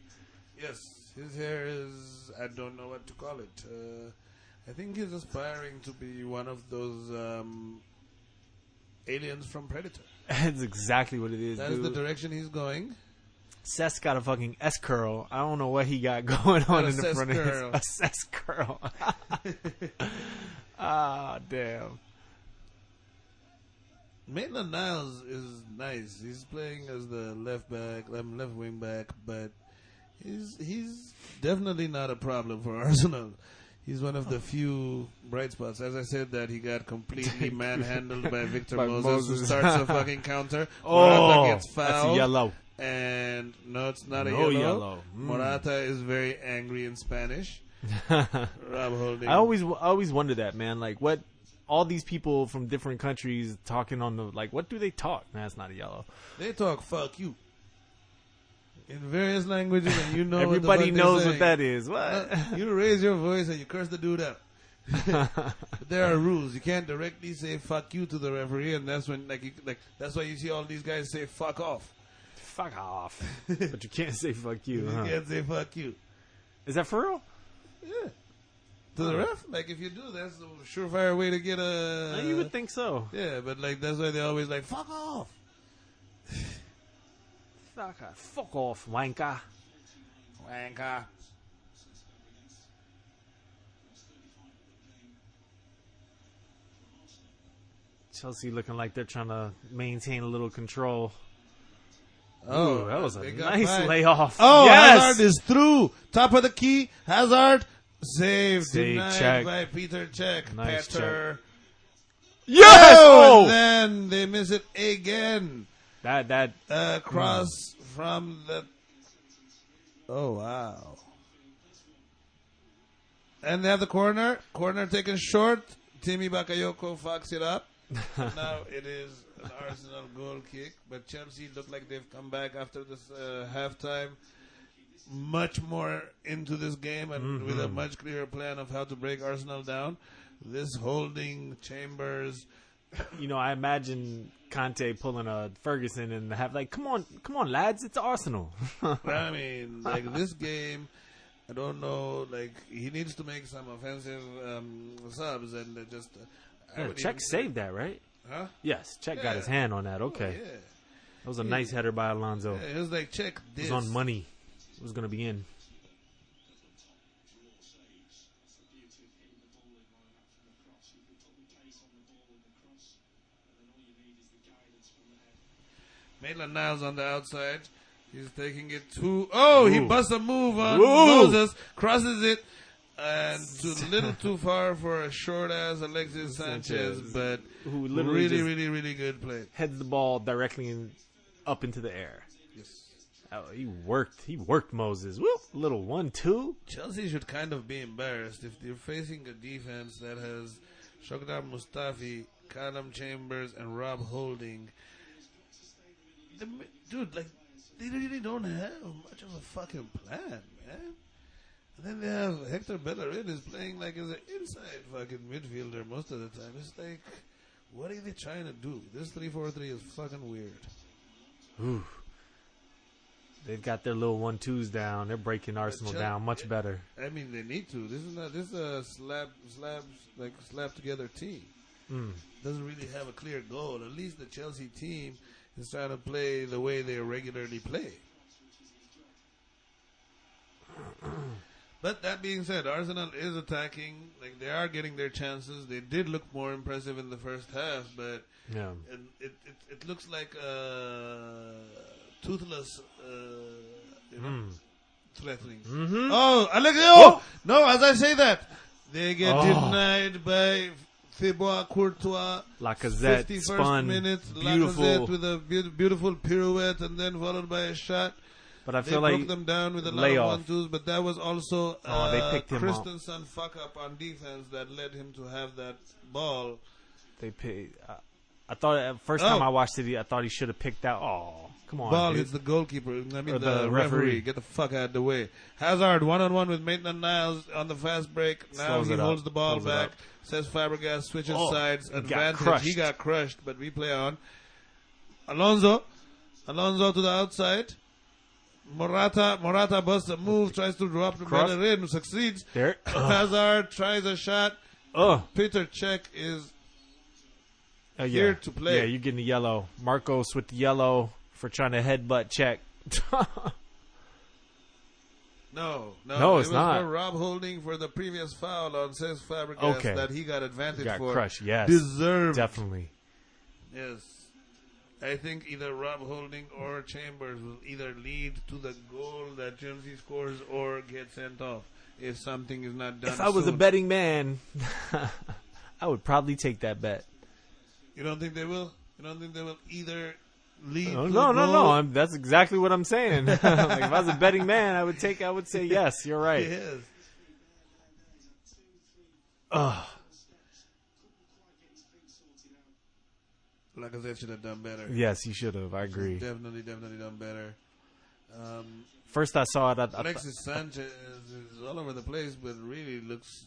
Yes, his hair is, I don't know what to call it. I think he's aspiring to be one of those aliens from Predator. That's exactly what it is, That's dude. the direction he's going. Seth's got a fucking S curl. I don't know what he got going on in the front of his a S curl. Ah, damn. Maitland Niles is nice. He's playing as the left wing back, but he's definitely not a problem for Arsenal. He's one of the few bright spots. As I said, that he got completely manhandled by Victor Moses, who starts a fucking counter. Morata gets fouled. That's a yellow. And no, it's not a No yellow. yellow. Morata is very angry in Spanish. Rob Holding. I always wonder that, man. Like, what all these people from different countries talking on the, like, what do they talk? Man, it's not a yellow. They talk "fuck you" in various languages, and you know everybody knows what that that is. What? You raise your voice and you curse the dude out. But there are rules. You can't directly say "fuck you" to the referee, and that's when that's why you see all these guys say "fuck off." Fuck off. But you can't say fuck you. You can't say "fuck you." Is that for real? Yeah. To the ref, like if you do, that's a surefire way to get a. You would think so. Yeah, but like that's why they always like "fuck off." Fuck off, wanker. Wanker. Chelsea looking like they're trying to maintain a little control. Oh, ooh, that was a they got nice by. layoff. Oh, yes! Hazard is through. Top of the key. Hazard. Save denied check. by Peter Cech. Nice Petter. Yes! Oh, and then they miss it again. That Cross from the. Oh, wow. And they have the corner. Corner taken short. Timmy Bakayoko fucks it up. Now it is an Arsenal goal kick, but Chelsea look like they've come back after this halftime, much more into this game and with a much clearer plan of how to break Arsenal down. This Holding, Chambers. You know, I imagine Conte pulling a Ferguson and have like, come on, lads, it's Arsenal. I mean, like this game, I don't know. Like he needs to make some offensive subs and just. Cech saved that, right? Huh? Yes, Cech got his hand on that. Okay, Oh, yeah. That was a nice header by Alonso. Yeah, it was like check this. It was on money. It was gonna be in. Maitland-Niles on the outside. He's taking it to. Oh, he Ooh. busts a move on Ooh. Moses, crosses it, and a little too far for a short ass Alexis Sanchez, but who literally just really good play. heads the ball directly up into the air. Yes. Oh, he worked Moses. Woo! Little 1-2. Chelsea should kind of be embarrassed if they're facing a defense that has Shoghdar Mustafi, Callum Chambers, and Rob Holding. Dude, like, they really don't have much of a fucking plan, man. And then they have Hector Bellerin is playing like as an inside fucking midfielder most of the time. It's like, what are they trying to do? This 3-4-3 is fucking weird. Ooh. They've got their little 1-2s down. They're breaking Arsenal down much better. I mean, they need to. This is a slap together team. Doesn't really have a clear goal. At least the Chelsea team is trying to play the way they regularly play. But that being said, Arsenal is attacking. Like they are getting their chances. They did look more impressive in the first half, but Yeah. it looks like toothless, threatening. Oh, Alex! No, as I say that, they get denied by Thibaut Courtois. Lacazette 51st spun. minute. Beautiful. Lacazette with a beautiful pirouette and then followed by a shot. But I They feel broke like them down with a lot layoff. of 1-2s, but that was also they picked him up. Christensen fuck up on defense that led him to have that ball. they paid. I thought first time I watched it, I thought he should have picked out. Oh, Come on, Ball dude. hits the goalkeeper. I mean Or the, the referee. referee. Get the fuck out of the way. Hazard 1-on-1 with Maitland-Niles on the fast break. Now Slows he it up. holds the ball Slows it back. up. Says Fabregas switches Oh, sides. he got Advantage. crushed. He got crushed, but we play on. Alonso to the outside. Morata busts a move, tries to drop the Cross. batter in, succeeds. There. Hazard tries a shot. Peter Cech is Yeah. here to play. Yeah, you're getting the yellow. Marcos with the yellow for trying to headbutt check. No, No, it it's was not. for Rob Holding for the previous foul on Cesc Fabregas Okay. that he got advantage Got for. crushed, yes. Deserved. Definitely. Yes. I think either Rob Holding or Chambers will either lead to the goal that Chelsea scores or get sent off if something is not done If I was a soon. betting man, I would probably take that bet. You don't think they will? You don't think they will either lead No, to no, the no, goal? no. That's exactly what I'm saying. Like, if I was a betting man, I would say yes. You're right. Yes. Ugh. Lacazette should have done better. Yes, he should have. I agree. Definitely done better. First I saw it. Alexis Sanchez is all over the place, but really looks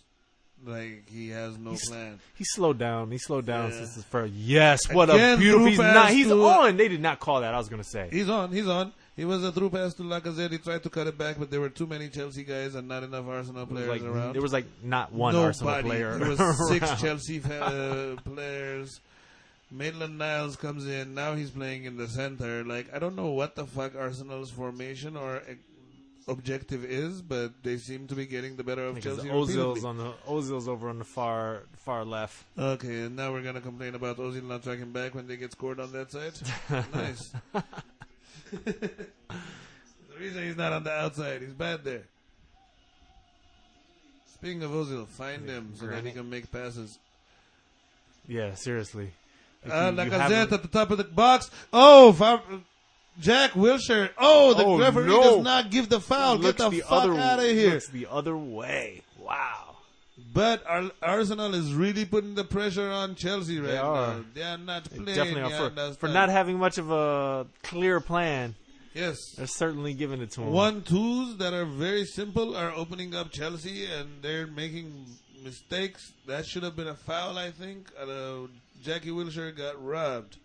like he has no plan. He slowed down. He slowed down Yeah. since his first. Yes, what Again, a beautiful. through He's pass not. He's to- on. They did not call that. I was gonna say. He's on. He was a through pass to Lacazette. He tried to cut it back, but there were too many Chelsea guys and not enough Arsenal It was players like around. there was like not one Nobody. Arsenal player. There was 6 around. Chelsea players. Maitland-Niles comes in. Now he's playing in the center. Like, I don't know what the fuck Arsenal's formation or objective is, but they seem to be getting the better of Because Chelsea. Ozil's repeatedly. Ozil's over on the far left. Okay, and now we're gonna complain about Ozil not tracking back when they get scored on that side. Nice. The reason he's not on the outside, he's bad there. Speaking of Ozil, find him so that he Granite. can make passes. Yeah, seriously. If you have Lacazette him- at the top of the box. Oh, Jack Wilshere. Oh, the Oh, referee no. does not give the foul. Get looks the fuck out of here. Looks the other way. Wow. But Arsenal is really putting the pressure on Chelsea right are. now. They are not They playing. definitely you are for understand? not having much of a clear plan. Yes. They're certainly giving it to him. 1-2s that are very simple are opening up Chelsea, and they're making mistakes. That should have been a foul, I think. Jackie Wilshere got robbed.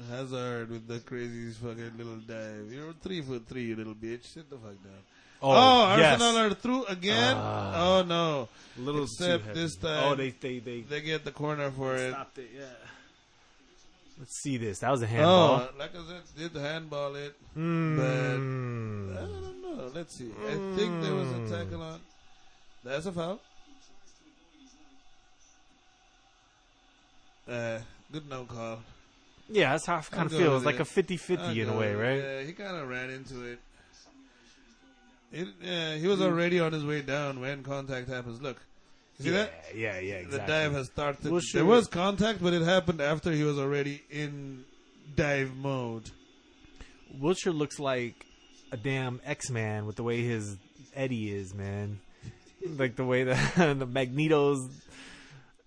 Hazard with the crazy fucking little dive. You're 3'3", you little bitch. Sit the fuck down. Oh, yes. Arsenal are through again? Oh, no. Little Except too heavy. this time, Oh, they they get the corner for it. stopped it. Yeah. Let's see this. That was a handball. Oh, Lacazette did handball it. Mm. But I don't know. Let's see. I think there was a tackle on. That's a foul. Good no call. Yeah, that's how it kind of I'll go feels. with like it. a 50-50 in a way, right? Yeah, he kind of ran into it. He was already on his way down when contact happens. Look. You see that? Yeah, exactly. The dive has started. Well, sure. There was contact, but it happened after he was already in dive mode. Wilshere looks like a damn X-Man with the way his Eddie is, man. Like the way the Magneto's.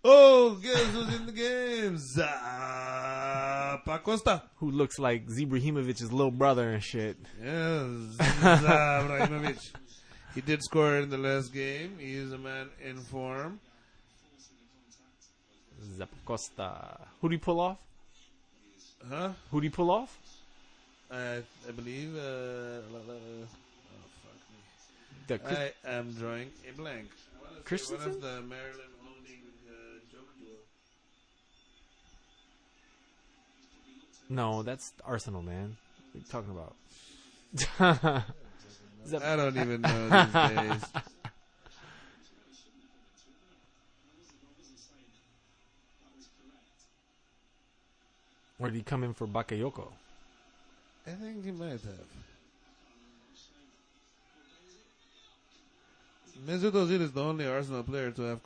Oh, guess who's in the game? Zapa Costa. Who looks like Ibrahimovic's little brother and shit. Yes, Ibrahimovic. He did score in the last game. He is a man in form. Zappacosta. Who'd he pull off? Huh? Who'd he pull off? I believe. Oh, fuck me. The Chris- I am drawing a blank. I wanna say Christensen? one of the Maryland holding joke duo. No, that's Arsenal, man. What are you talking about? I don't even know these days. Or did he come in for Bakayoko? I think he might have. Mesut Ozil is the only Arsenal player to have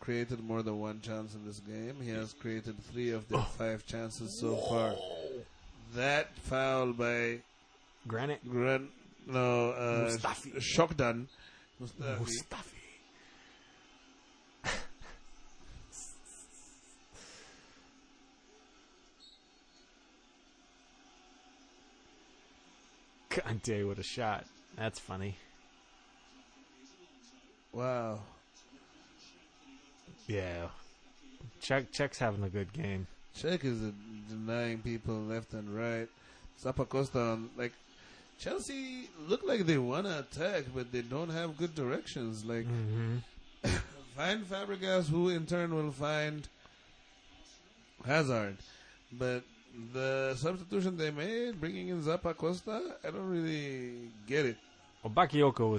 created more than one chance in this game. He has created 3 of the 5 chances so far. That foul by Granite? Mustafi. Shokdan. Mustafi. Conte with a shot. That's funny. Wow. Yeah. Czech's having a good game. Czech is denying people left and right. Zappacosta, like, Chelsea look like they want to attack, but they don't have good directions. Like, find Fabregas, who in turn will find Hazard. But the substitution they made, bringing in Zappacosta, I don't really get it. Well, Bakayoko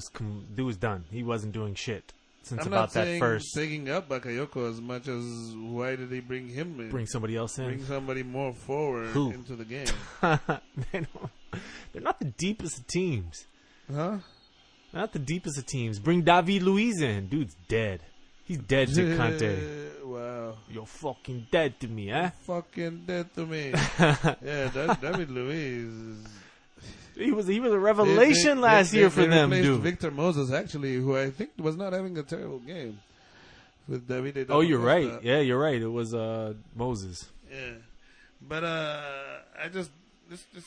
was done. He wasn't doing shit since I'm about not that saying first. taking up Bakayoko as much as why did they bring him in? Bring somebody else in. Bring somebody more forward Who? into the game. They're not the deepest of teams. Huh? Not the deepest of teams. Bring David Luiz in. Dude's dead. He's dead to Conte. Wow. You're fucking dead to me, eh? Fucking dead to me. Yeah, David Luiz. He was a revelation last year for them, replaced dude. Victor Moses, actually, who I think was not having a terrible game. With Davide Oh, you're right. Costa. Yeah, you're right. It was Moses. Yeah. But this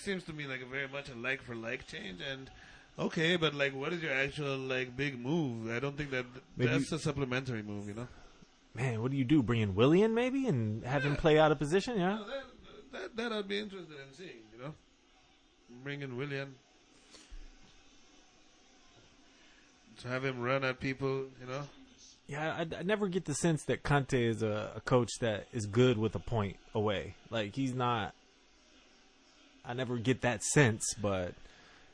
seems to me like a very much a like for like change, and okay, but like what is your actual like big move? I don't think that's a supplementary move, you know. Man, what do you do? Bring in Willian maybe and have him play out of position, yeah? No, that I'd be interested in seeing, you know. Bring in Willian to have him run at people, you know. Yeah, I never get the sense that Conte is a coach that is good with a point away. Like, he's not. I never get that sense, but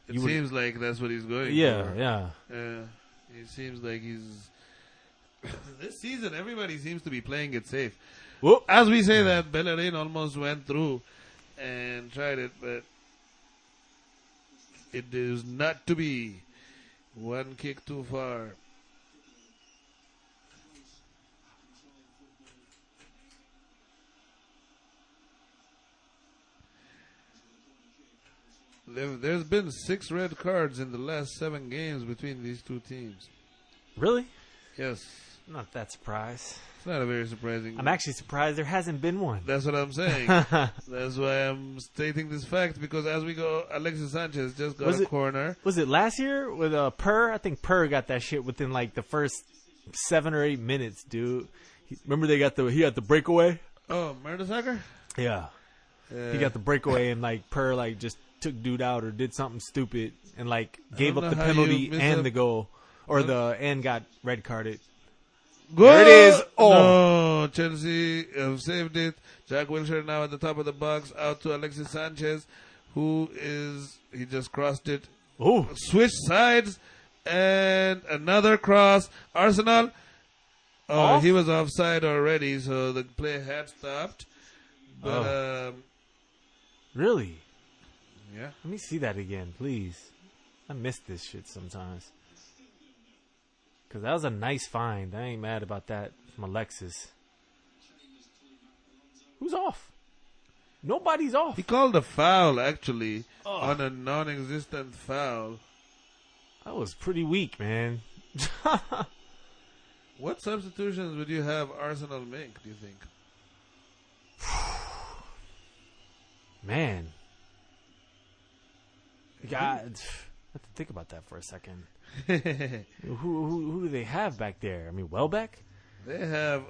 It seems like that's what he's going yeah, for. yeah. It seems like he's. This season, everybody seems to be playing it safe. Whoop. As we say that, Bellerin almost went through and tried it, but it is not to be. One kick too far. There's been 6 red cards in the last 7 games between these two teams. Really? Yes. I'm not that surprised. It's not a very surprising. I'm actually surprised there hasn't been one. That's what I'm saying. That's why I'm stating this fact, because as we go, Alexis Sanchez just got a corner. Was it last year with Purr? I think Purr got that shit within like the first 7 or 8 minutes, dude. Remember he got the breakaway? Oh, Mertesacker? Yeah. He got the breakaway and like Purr like just took dude out or did something stupid and like gave up the penalty and the goal, or and got red carded. Goal! There it is. Oh, no, Chelsea have saved it. Jack Wilshere now at the top of the box, out to Alexis Sanchez, he just crossed it. oh, Switch sides and another cross. Arsenal. Oh, Off? he was offside already, so the play had stopped. But really? yeah. Let me see that again, please. I miss this shit sometimes. Because that was a nice find. I ain't mad about that from Alexis. Who's off? Nobody's off. He called a foul, actually, on a non-existent foul. That was pretty weak, man. What substitutions would you have Arsenal make, do you think? Man. God, I have to think about that for a second. Who do they have back there? I mean, Welbeck? They have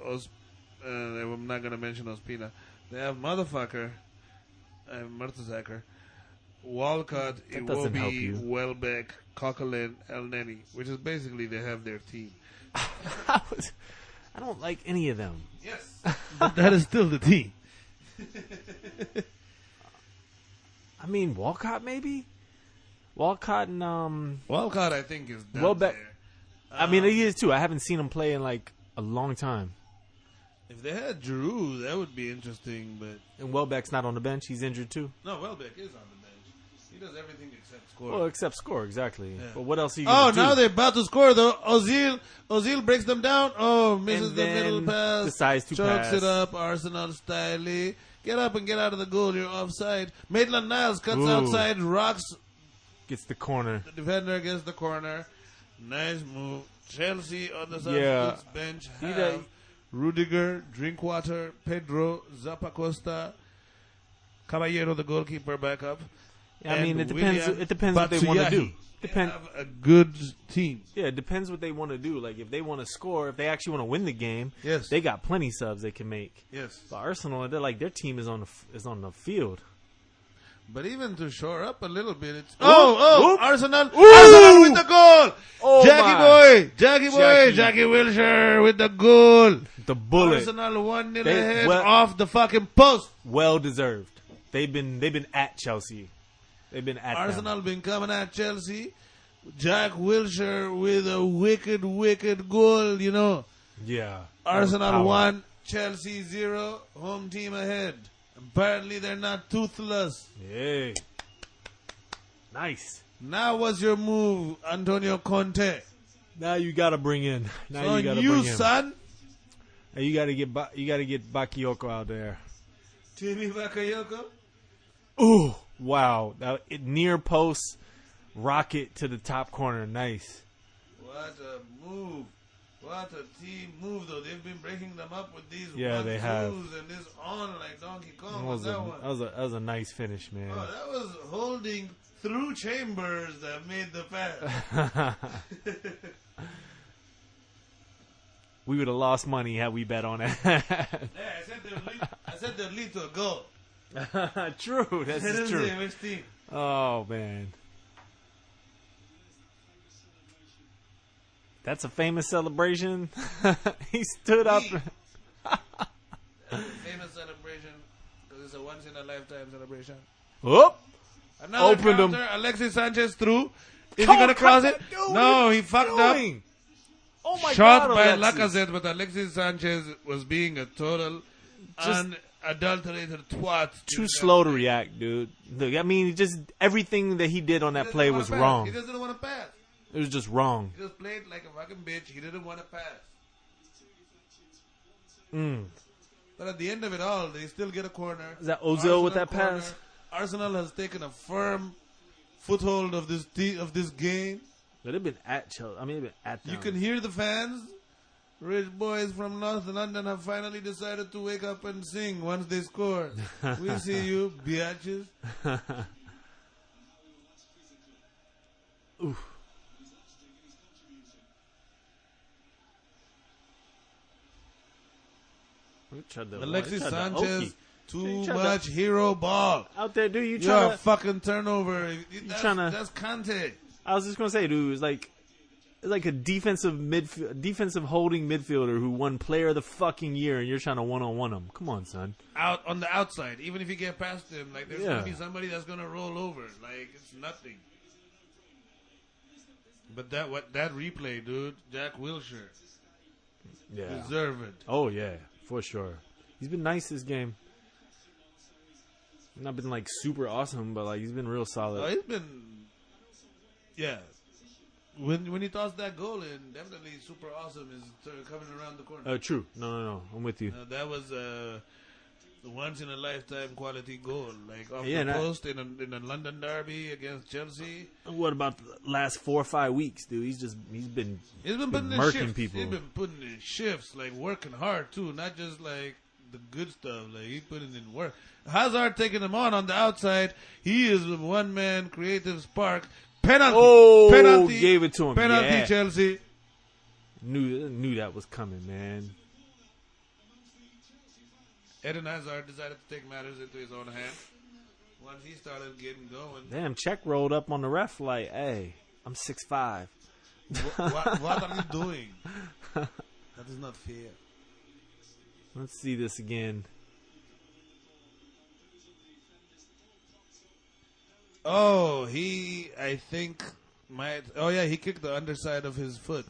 I'm not going to mention Ospina. They have Motherfucker, Mertesacker, Walcott, That doesn't help Iwobi, you. Welbeck, Coquelin, El Neni, which is basically they have their team. I don't like any of them. Yes, but that is still the team. I mean, Walcott maybe? Walcott and Walcott, I think, is done Welbeck. there. I mean, he is too. I haven't seen him play in like a long time. If they had Giroud, that would be interesting, but And Welbeck's not on the bench. He's injured too. no, Welbeck is on the bench. He does everything except score. Well, except score, exactly. Yeah. But what else are you Oh, going to do? now they're about to score, though. Ozil breaks them down. Oh, misses And the then middle pass. decides to chokes pass. it up. Arsenal style. Get up and get out of the goal. You're offside. Maitland-Niles cuts Ooh. outside, rocks Gets the corner. the defender against the corner. Nice move. Chelsea on the Yeah. substitutes bench He have does- Rudiger, Drinkwater, Pedro, Zappacosta, Caballero, the goalkeeper, back up. I mean, and it depends. William It depends what they want to do. Batshuayi. They Depend. have a good team. Yeah, it depends what they want to do. Like if they want to score, if they actually want to win the game, Yes. they got plenty subs they can make. Yes. But Arsenal, they're like their team is on the field. But even to shore up a little bit, it's Whoop. Arsenal! Ooh. Arsenal with the goal! Oh, my. Jackie Jackie. Wilshere with the goal! The bullet, Arsenal 1-0 They- ahead well- off the fucking post! well deserved. They've been at Chelsea. They've been at Arsenal them. been coming at Chelsea. Jack Wilshere with a wicked goal, you know. Yeah. Arsenal Power. 1, Chelsea 0, home team ahead. Apparently they're not toothless. Yay. Nice. Now what's your move, Antonio Conte? Now you gotta bring in. Now So you gotta you, bring in. son. Hey, you gotta get Bakayoko out there. Timmy Bakayoko. Ooh, wow! Near post, rocket to the top corner. Nice. What a move. What a team move, though. They've been breaking them up with these Yeah, they have. and this on like Donkey Kong. That Was was, that one? that was a nice finish, man. Oh, that was holding through Chambers that made the pass. We would have lost money had we bet on it. Yeah, I said they'd lead to a goal. True, that's I didn't true. say which team. Oh man, that's a famous celebration. He stood up. Famous celebration because it's a once-in-a-lifetime celebration. Whoop! Another Opened him. counter. Alexis Sanchez through. Is Oh, he gonna cross it? dude, No, what he are fucked you up. doing? Oh my Shot God, by Alexis. Lacazette, but Alexis Sanchez was being a total unadulterated twat. Too slow to react, dude. Look, I mean, just everything that he did on that play was He wrong. doesn't want to pass. It was just wrong. He just played like a fucking bitch. He didn't want to pass. Mm. But at the end of it all, they still get a corner. Is that Ozil with that corner. pass? Arsenal has taken a firm foothold of this game. But they've been at Chelsea. I mean, they've been at them. You can hear the fans. Rich boys from North London have finally decided to wake up and sing once they score. We see you, biatches. Oof. Alexis Sanchez, Sanchez, too tried to- much hero ball. out there, dude. You You're trying a to? fucking turnover. tryna- That's Kante. I was just gonna say, dude. It's like a defensive holding midfielder who won Player of the fucking Year, and you're trying to 1-on-1 him. Come on, son. Out on the outside, even if you get past him, like there's Yeah. gonna be somebody that's gonna roll over. Like it's nothing. But that replay, dude, Jack Wilshere Yeah. deserve it. Oh yeah, for sure. He's been nice this game. Not been like super awesome, but like he's been real solid. He's been, yeah. When he tossed that goal in, definitely super awesome is coming around the corner. True. No. I'm with you. That was the once in a lifetime quality goal, like off Yeah, the and post in a London derby against Chelsea. What about the last 4 or 5 weeks, dude? He's been He's been putting in murking shifts. people. He's been putting in shifts, like working hard too, not just like the good stuff. Like he's putting in work. Hazard taking him on the outside. He is a one man creative spark. Penalty. Oh, penalty. gave it to him. Penalty, Yeah. Chelsea. Knew that was coming, man. Eden Hazard decided to take matters into his own hands. Once he started getting going, Damn, Czech rolled up on the ref like, "Hey, I'm 6'5". what are you doing? That is not fair. Let's see this again. Oh, I think, might. Oh, yeah, he kicked the underside of his foot.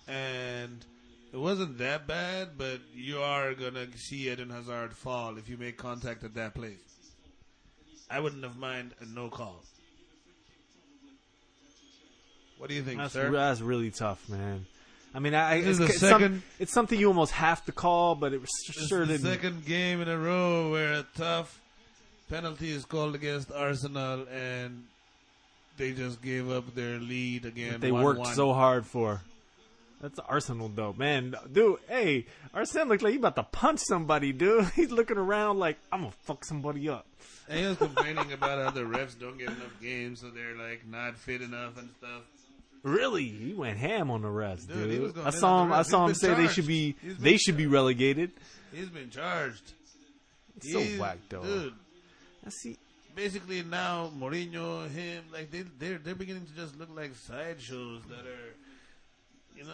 And it wasn't that bad, but you are going to see Eden Hazard fall if you make contact at that place. I wouldn't have mind a no call. What do you think, sir? That's really tough, man. I mean, This is the second. it's something you almost have to call, but it This sure is the didn't. second game in a row where a tough penalty is called against Arsenal, and they just gave up their lead again. They 1-1. worked so hard for. That's Arsenal, though, man. Dude, hey, Arsene looked like he about to punch somebody, dude. He's looking around like, I'm gonna fuck somebody up. And he was complaining about how the refs don't get enough games, so they're like not fit enough and stuff. Really, he went ham on the refs, Dude, he was dude. going I in saw on him. the I refs. saw him He's say been they should be charged. relegated. He's been charged. It's so whack, though. Dude, I see. basically now Mourinho, him, like they're beginning to just look like sideshows that are, you know.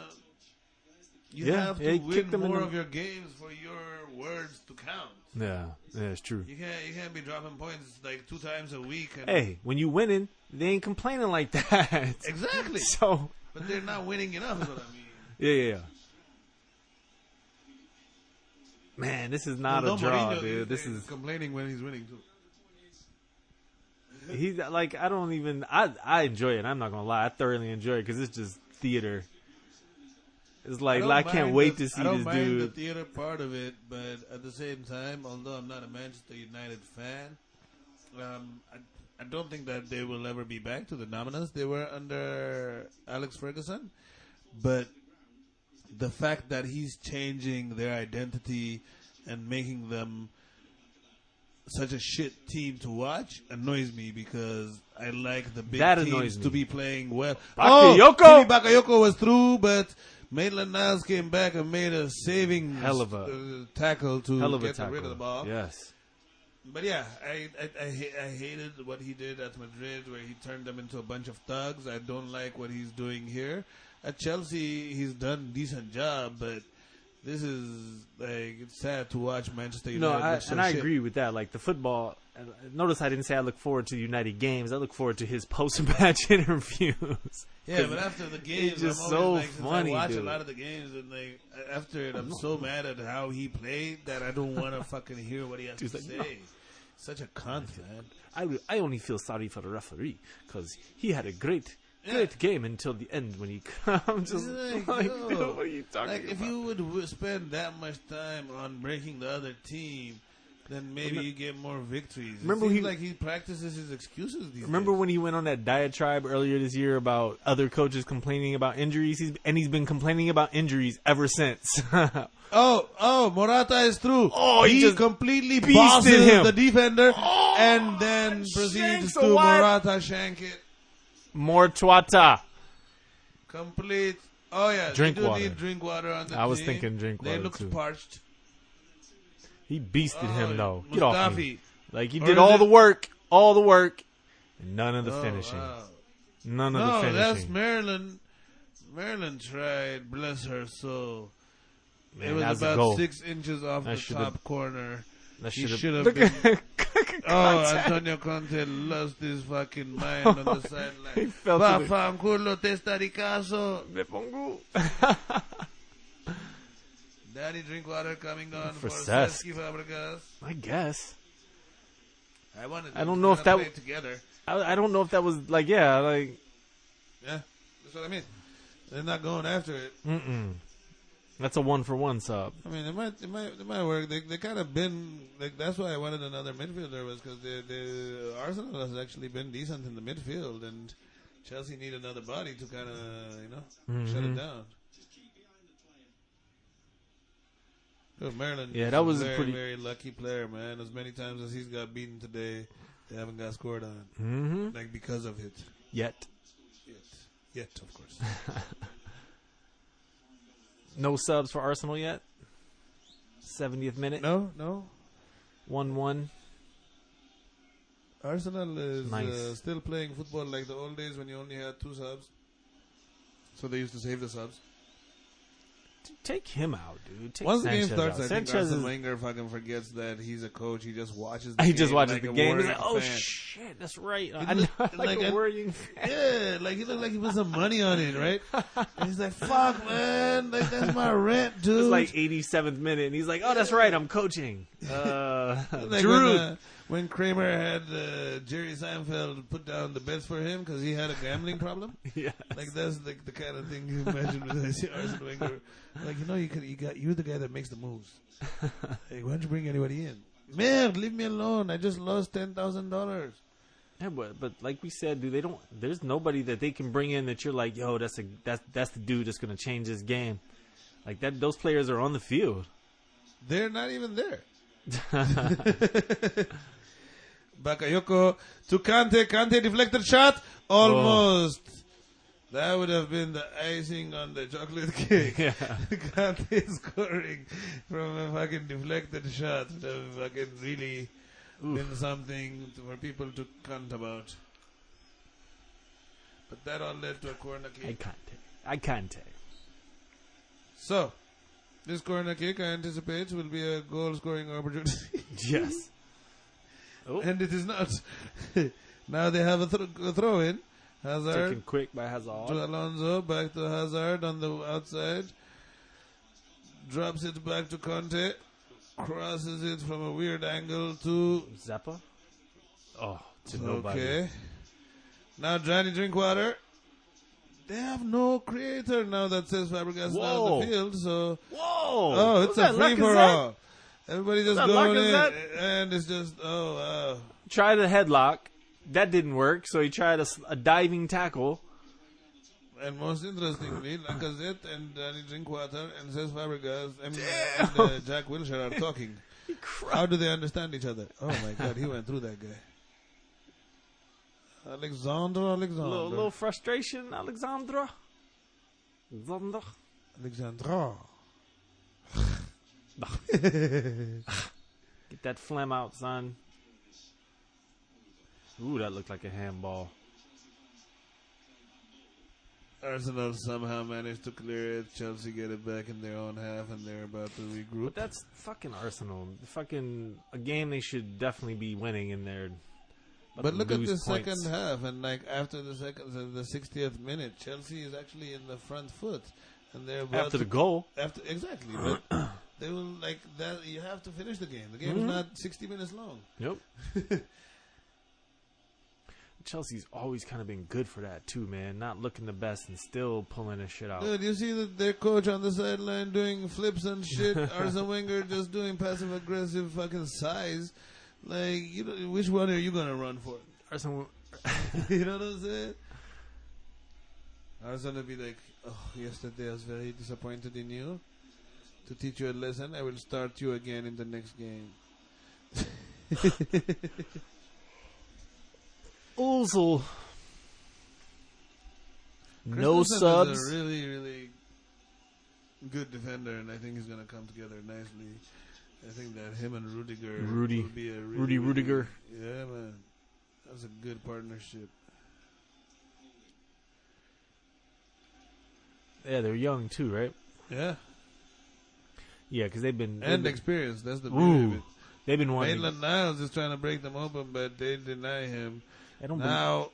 You Yeah, have yeah, to he kicked them win in more the- of your games for your words to count. Yeah, it's true. You can't be dropping points like 2 times a week. And Hey, when you winning, they ain't complaining like that. exactly. So, But they're not winning enough, is what I mean. yeah. Man, this is not Although a draw, Mourinho dude. these This days is complaining when he's winning too. he's like I don't even I enjoy it. I'm not gonna lie, I thoroughly enjoy it because it's just theater. It's like don't I can't mind wait the- to see I don't this mind the dude. theater part of it, but at the same time, although I'm not a Manchester United fan, I don't think that they will ever be back to the dominance they were under Alex Ferguson. But the fact that he's changing their identity and making them such a shit team to watch annoys me because I like the big That teams annoys to me. be playing well. Bakayoko! Kimi Bakayoko was through, but Maitland-Niles came back and made a saving Hell of a- tackle to Hell of a get tackle. rid of the ball. Yes. But yeah, I hated what he did at Madrid, where he turned them into a bunch of thugs. I don't like what he's doing here. At Chelsea, he's done a decent job, but this is like it's sad to watch Manchester United. No, look so I shit. agree with that. Like the football. Notice I didn't say I look forward to United games. I look forward to his post-match interviews. Yeah, but after the games, just I'm so always like, since funny, I watch dude. a lot of the games, and like after it, I'm so mad at how he played that I don't want to fucking hear what he has to Dude's say. like, no. Such a cunt, man. I only feel sorry for the referee because he had a great game until the end when he comes. Just like, yo, dude, what are you talking like about? if you would spend that much time on breaking the other team, then maybe you get more victories. Remember it seems he- like he practices his excuses these Remember days. when he went on that diatribe earlier this year about other coaches complaining about injuries? He's been complaining about injuries ever since. Oh, Morata is through. Oh, he he just completely beasted bosses him. the defender Oh, and then and proceeds shanks to a wide- Morata shank it. More Tuata. Complete. Oh yeah, Drink they do water. need drink water on the I was team. thinking drink They water, look too. parched. He beasted him though. Get off me. Mustafi. Like he Or did is all it- the work, and none of the Oh, finishing. wow. None of No, the that's finishing. Maryland. Maryland tried, bless her soul. Man, it was that was a about goal. 6 inches off That the should've- top corner. That He should should have have been. Oh, Contact. Antonio Conte lost his fucking mind on the He sideline. fell to the- Vaffanculo, testa di caso. Me pongo. Daddy drink water coming on For for Cesc. Cesc Fabregas. I guess. I wanted I them don't to know if kinda that play together. I don't know if that was like yeah like Yeah, that's what I mean. They're not going after it. that's a 1-for-1 sub. I mean, it might work. They kind of been like that's why I wanted another midfielder was because the Arsenal has actually been decent in the midfield, and Chelsea need another body to kind of shut it down. Good, Maryland. Yeah, is that a was a very, pretty- very lucky player, man. As many times as he's got beaten today, they haven't got scored on, like because of it. Yet Yet, of course. no subs for Arsenal yet. 70th minute. No. 1-1. Arsenal is Nice. still playing football like the old days when you only had 2 subs. So they used to save the subs. Take him out, dude. Take Once the Sanchez game starts, out. I think Sanchez Arsene is, Wenger fucking forgets that he's a coach. He just watches the he game. just watches like the a game. He's worried like, oh fan. shit, that's right. He I know, look- like a like worrying fan. Yeah, like he looked like he put some money on it, right? And he's like, fuck, man. Like, that's my rent, dude. It's like 87th minute, and he's like, "Oh, that's right, I'm coaching." Like Drew, when Kramer had Jerry Seinfeld put down the bets for him because he had a gambling problem. yeah, Like that's like the kind of thing you imagine with Arsene Wenger. Like you're the guy that makes the moves. Hey, why don't you bring anybody in? Man, leave me alone. I just lost $10,000. Yeah, but like we said, dude, they don't. There's nobody that they can bring in that you're like, yo, that's the dude that's gonna change this game. Like that, those players are on the field. They're not even there. Bakayoko to Kante. Kante deflected shot. Almost. That would have been the icing on the chocolate cake. Yeah. Kante scoring from a fucking deflected shot would have fucking really been something for people to cunt about. But that all led to a corner kick. I can't. So, this corner kick, I anticipate, will be a goal-scoring opportunity. Yes. Oh. And it is not. Now they have a throw-in. Hazard Taken quick by Hazard. to Alonso, back to Hazard on the outside. Drops it back to Conte. Crosses it from a weird angle to... Zappa. Oh, to nobody. Okay. Now Johnny Drinkwater. They have no creator now that says Fabregas is not on the field, so... Whoa! Oh, it's a free-for-all. Everybody just going in, and it's just... Oh, wow. Tried a headlock. That didn't work, so he tried a diving tackle. And most interestingly, Lacazette and Danny Drinkwater and Cesc Fabregas and Jack Wilshere are talking. How do they understand each other? Oh my God, he went through that guy. Alexandra. Little frustration, Alexandra. Alexandra. Get that phlegm out, son. Ooh, that looked like a handball. Arsenal somehow managed to clear it. Chelsea get it back in their own half, and they're about to regroup. But that's fucking Arsenal. Fucking a game they should definitely be winning in there. But look at the second half, and like after the 60th minute, Chelsea is actually in the front foot, and they're about after the goal. Exactly, but they will like that. You have to finish the game. The game is not 60 minutes long. Yep. Chelsea's always kind of been good for that too, man. Not looking the best and still pulling this shit out. Dude, you see that their coach on the sideline doing flips and shit. Arsene Wenger just doing passive aggressive fucking size. Like, you know, which one are you gonna run for? Arsene, you know what I'm saying? Arsene will be like, "Oh, yesterday I was very disappointed in you. To teach you a lesson, I will start you again in the next game." Ozil. No Christensen subs. is a really, really good defender, and I think he's going to come together nicely. I think that him and Rudiger will be a really, Rudiger. Yeah, man. That's a good partnership. Yeah, they're young too, right? Yeah. Yeah, because they've been experienced. That's the beauty of it. They've been wanting. Maitland-Niles is trying to break them open, but they deny him. I don't That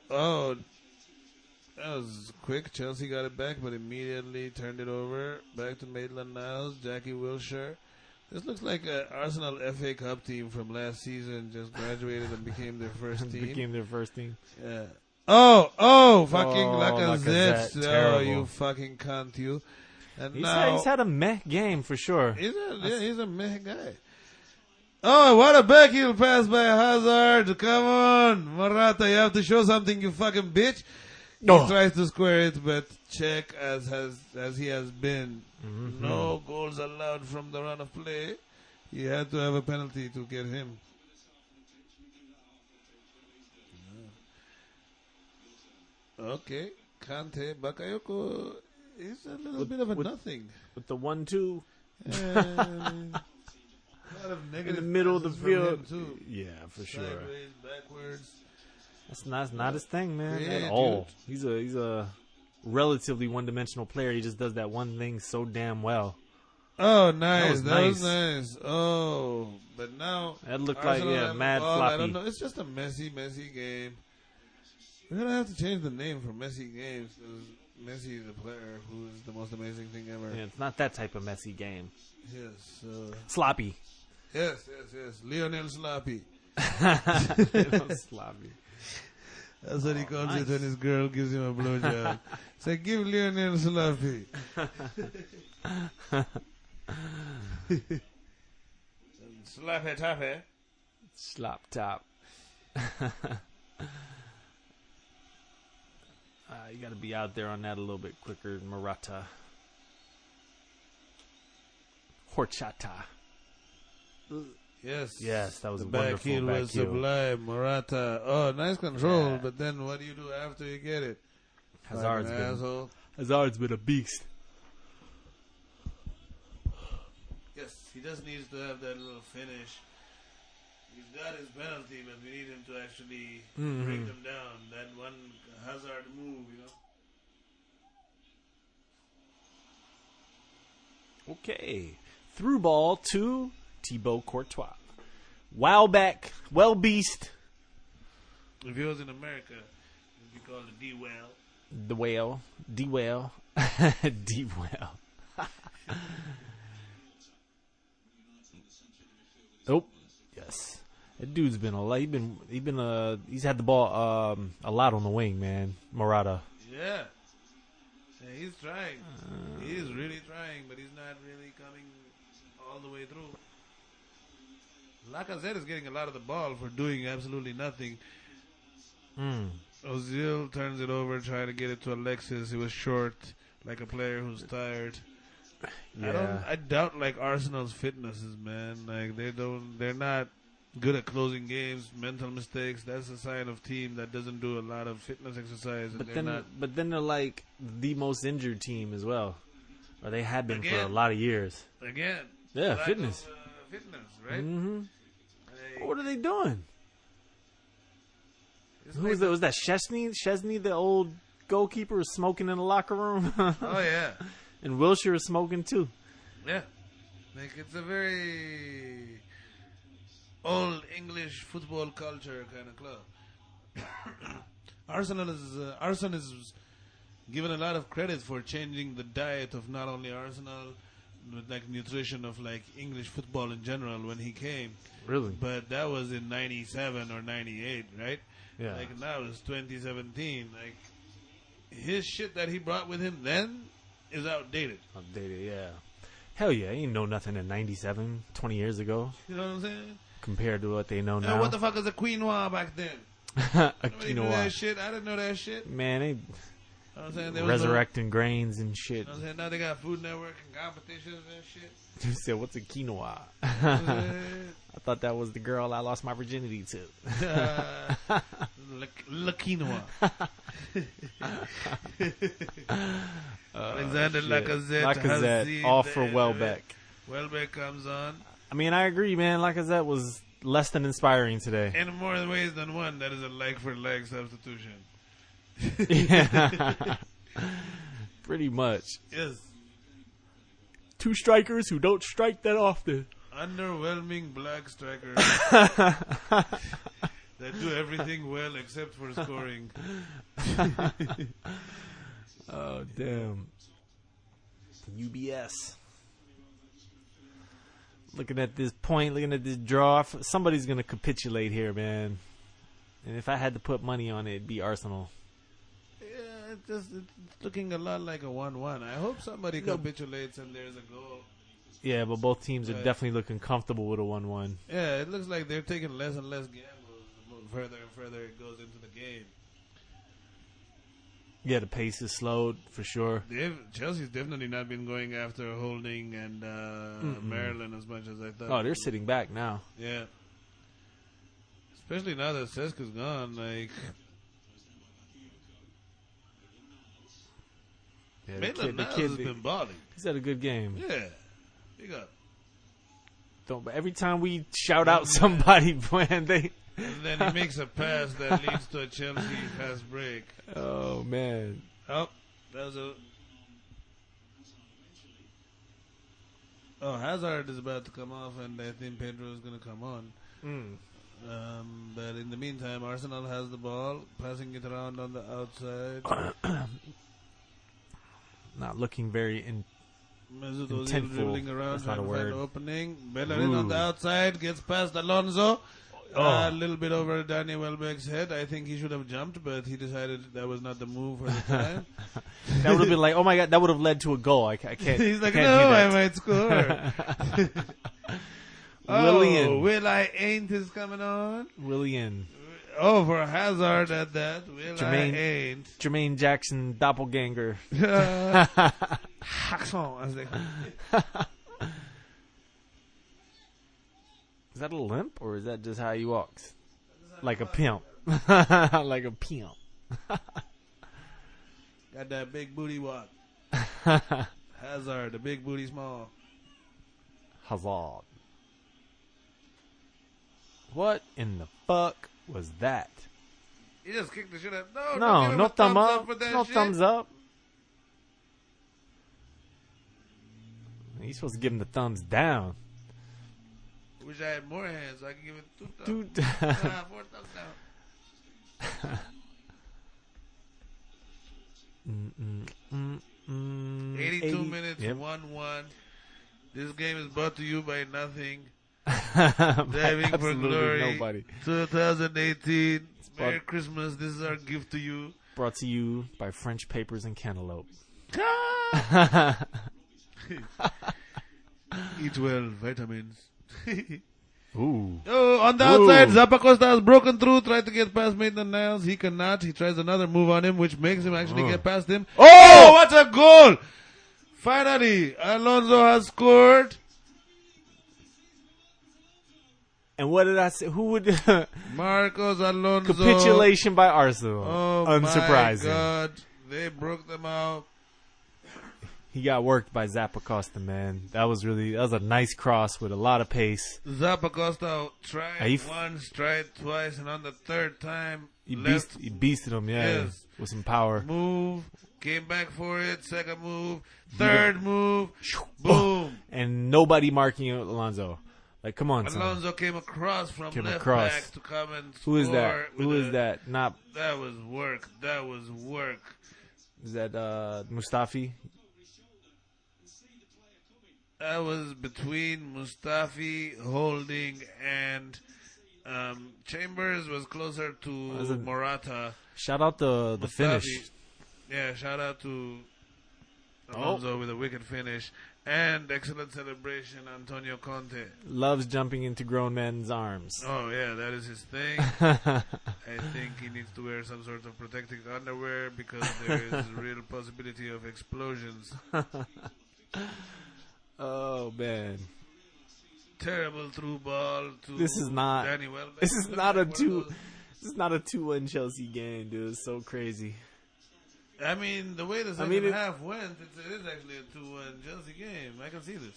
was quick. Chelsea got it back, but immediately turned it over. Back to Maitland-Niles, Jackie Wilshere. This looks like an Arsenal FA Cup team from last season just graduated and became their first team. Yeah. Oh, fucking Lacazette. Oh, you fucking cunt, you. And he's had a meh game for sure. He's a meh guy. Oh, what a backheel pass by Hazard. Come on, Morata, you have to show something, you fucking bitch. He tries to square it, but check as he has been. Mm-hmm. No goals allowed from the run of play. He had to have a penalty to get him. Okay, Kante, Bakayoko is a little bit of a nothing. With the 1-2. A lot of negative in the middle of the field. Too. Yeah, for sure. Sideways, backwards. That's not his thing, man. At all. He's a relatively one-dimensional player. He just does that one thing so damn well. Oh, nice. That was nice. Oh, but now that looked like mad floppy. I don't know. It's just a messy game. We're gonna have to change the name for messy games because Messi is a player who is the most amazing thing ever. Yeah, it's not that type of messy game. Yes. Sloppy. Yes. Lionel Sloppy. Sloppy. That's what he calls it when his girl gives him a blowjob. Say, give Lionel Sloppy. Slappy toppy. Slop top. You got to be out there on that a little bit quicker. Morata. Horchata. Yes, that was the a back wonderful heel back was heel. sublime. Morata. Oh, nice control. Yeah. But then what do you do after you get it? Hazard's Like an asshole. been a beast. Yes, he just needs to have that little finish. He's got his penalty, but we need him to actually break them down. That one Hazard move, Okay. Through ball to Thibaut Courtois. Wow back. Well beast. If he was in America, it'd be called the D-Well. The whale. D-Whale. D-Whale. Oh, yes. That dude's been a lot. He's had the ball a lot on the wing, man. Morata. Yeah. He's trying. He's really trying, but he's not really coming all the way through. Lacazette is getting a lot of the ball for doing absolutely nothing. Ozil turns it over, trying to get it to Alexis. He was short, like a player who's tired. Yeah. I doubt like Arsenal's fitnesses, man. Like they're not good at closing games. Mental mistakes. That's a sign of team that doesn't do a lot of fitness exercise. But then they're like the most injured team as well, or they have been for a lot of years. Again. Yeah, lack fitness. of, fitness, right? Mm-hmm. What are they doing? It's Who like was that? Was that Chesney? Chesney, the old goalkeeper, was smoking in the locker room. Oh yeah. And Wilshere is smoking too. Yeah. Like it's a very old English football culture kind of club. Arsenal is given a lot of credit for changing the diet of not only Arsenal, but like nutrition of like English football in general when he came. Really? But that was in 97 or 98, right? Yeah. Like now it's 2017. Like his shit that he brought with him then is outdated. Outdated, yeah. Hell yeah, ain't know nothing in 97, 20 years ago, You know what I'm saying? compared to what they know And now. what the fuck is a quinoa back then? A Nobody knew that shit. I didn't know that shit. Man, they You know what I'm saying? There was resurrecting grains and shit. You know what I'm saying? Now they got Food Network and competitions and shit. You said, what's a quinoa? You know what I'm I thought that was the girl I lost my virginity to. saying? La quinoa. Alexander Shit. Lacazette. Lacazette, off for Welbeck. Welbeck comes on. I mean, I agree, man. Lacazette was less than inspiring today. In more ways than one, that is a like-for-like substitution. Yeah. Pretty much. Yes. Two strikers who don't strike that often. Underwhelming black strikers that do everything well except for scoring. Oh, damn. UBS. Looking at this point, looking at this draw, somebody's going to capitulate here, man. And if I had to put money on it, it'd be Arsenal. Yeah, it's looking a lot like a 1-1. I hope somebody capitulates and there's a goal. Yeah, but both teams are Right. definitely looking comfortable with a 1-1. Yeah, it looks like they're taking less and less gambles the more further and further it goes into the game. Yeah, the pace is slowed for sure. Chelsea's definitely not been going after Holding and Maryland as much as I thought. Oh, they're sitting back now. Yeah. Especially now that Seska's gone, like Yeah, Maitland-Niles has been balling. he's had a good game. Yeah. Big up. But every time we shout out somebody, man, they. And then he makes a pass that leads to a Chelsea fast break. Oh man. Oh, that was a. Oh, Hazard is about to come off, and I think Pedro is going to come on. But in the meantime, Arsenal has the ball, passing it around on the outside. Not looking very Mesut Ozil intentful. dribbling around, That's not trying a to find word. an opening. Bellerin on the outside, gets past Alonso. A little bit over Danny Welbeck's head. I think he should have jumped, but he decided that was not the move for the time. That would have been like, oh my god, that would have led to a goal. I can't. He's like, can't no, do I that. might score. Willian. Will I Ain't is coming on. Willian. Oh, for Hazard at that. Well, Jermaine- I ain't. Jermaine Jackson doppelganger. Hacksaw, as they call it. Is that a limp or is that just how he walks? Like a pimp. Like a pimp. Got that big booty walk. Hazard, the big booty small. Hazard. What in the fuck was that? He just kicked the shit out. No, don't give No, him no a thumb thumbs up. for that No shit. thumbs up. You're supposed to give him the thumbs down. Wish I had more hands so I could give it 2 thumbs. Dude. 4 thumbs down. 82 minutes, Yep. 1-1. This game is brought to you by nothing. By Diving for absolutely Glory. nobody. 2018. Merry brought- Christmas. This is our gift to you. Brought to you by French Papers and Cantaloupe. Eat well, vitamins. Ooh. Oh, on the outside, Ooh. Zappacosta has broken through, tried to get past Maitland-Niles. He cannot. He tries another move on him, which makes him actually get past him. Oh, what a goal! Finally, Alonso has scored. And what did I say? Who would Marcos Alonso. capitulation by Arsenal? Oh, Unsurprising. my God. They broke them out. He got worked by Zappacosta, man. That was a nice cross with a lot of pace. Zappacosta tried He once, tried twice, and on the third time, He left beasted him, yeah, Yes. with some power. move, came back for it, second move, third move, boom. And nobody marking Alonso. Like, come on, son. Alonso came across from Came left across. back to come and Who is that? score Who with is that? Not That was work. That was work. is that Mustafi? That was between Mustafi, Holding, and Chambers was closer to Was it- Morata. Shout out the Mustafi. finish. Yeah, shout out to Alonso with a wicked finish. And excellent celebration, Antonio Conte. Loves jumping into grown men's arms. Oh, yeah, that is his thing. I think he needs to wear some sort of protective underwear because there is a real possibility of explosions. Oh man, Terrible through ball to This is not- Danny Welbeck. this is Looks not like a one of two. those- This is not a 2-1 Chelsea game, dude. It's so crazy. I mean, the way the second mean, it- half went, it is actually a 2-1 Chelsea game. I can see this.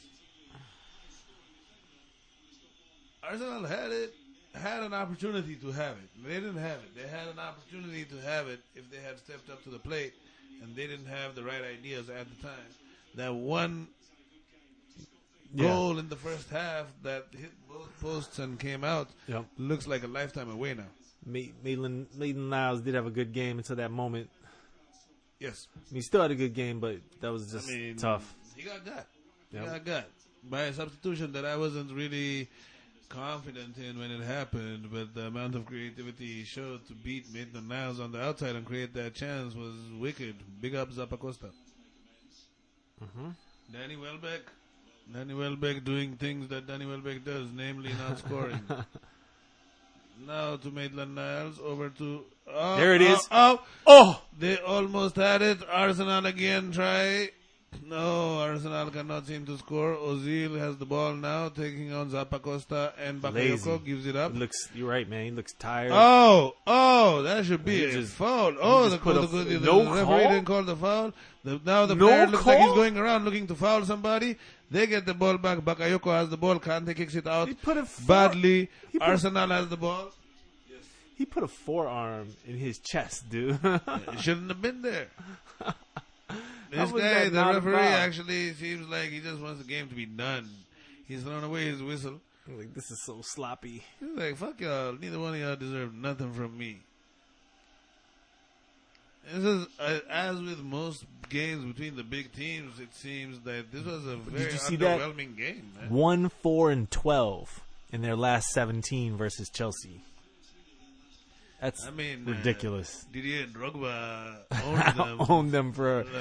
Arsenal had an opportunity to have it. They didn't have it. They had an opportunity to have it if they had stepped up to the plate, and they didn't have the right ideas at the time. That one goal in the first half that hit both posts and came out Yep. looks like a lifetime away now. Maitland-Niles did have a good game until that moment. Yes. I mean, he still had a good game, but that was just tough. He got got. He Yep. got got by a substitution that I wasn't really confident in when it happened, but the amount of creativity he showed to beat Maitland-Niles on the outside and create that chance was wicked. Big up Zappacosta. Mm-hmm. Danny Welbeck doing things that Danny Welbeck does, namely not scoring. Now to Maitland-Niles, over to... There it is. Oh! They almost had it. Arsenal again try. No, Arsenal cannot seem to score. Ozil has the ball now, taking on Zappacosta, and Bakayoko Lazy. gives it up. You're right, man. He looks tired. Oh, that should be He a just- foul. Oh, the just put a- no referee call? didn't call the foul. Now the No player looks like he's call? going around looking to foul somebody. They get the ball back. Bakayoko has the ball. Kante kicks it out He put a badly. he put- Arsenal has the ball. He put a forearm in his chest, dude. It shouldn't have been there. This was guy, that the not a referee, foul? actually seems like he just wants the game to be done. He's thrown away his whistle. Like, this is so sloppy. He's like, fuck y'all. Neither one of y'all deserve nothing from me. This is, as with most games between the big teams, it seems that this was a very you see that? underwhelming game, man. 1-4-12 in their last 17 versus Chelsea. That's I mean, ridiculous. Didier Drogba owned them. Owned them for Like,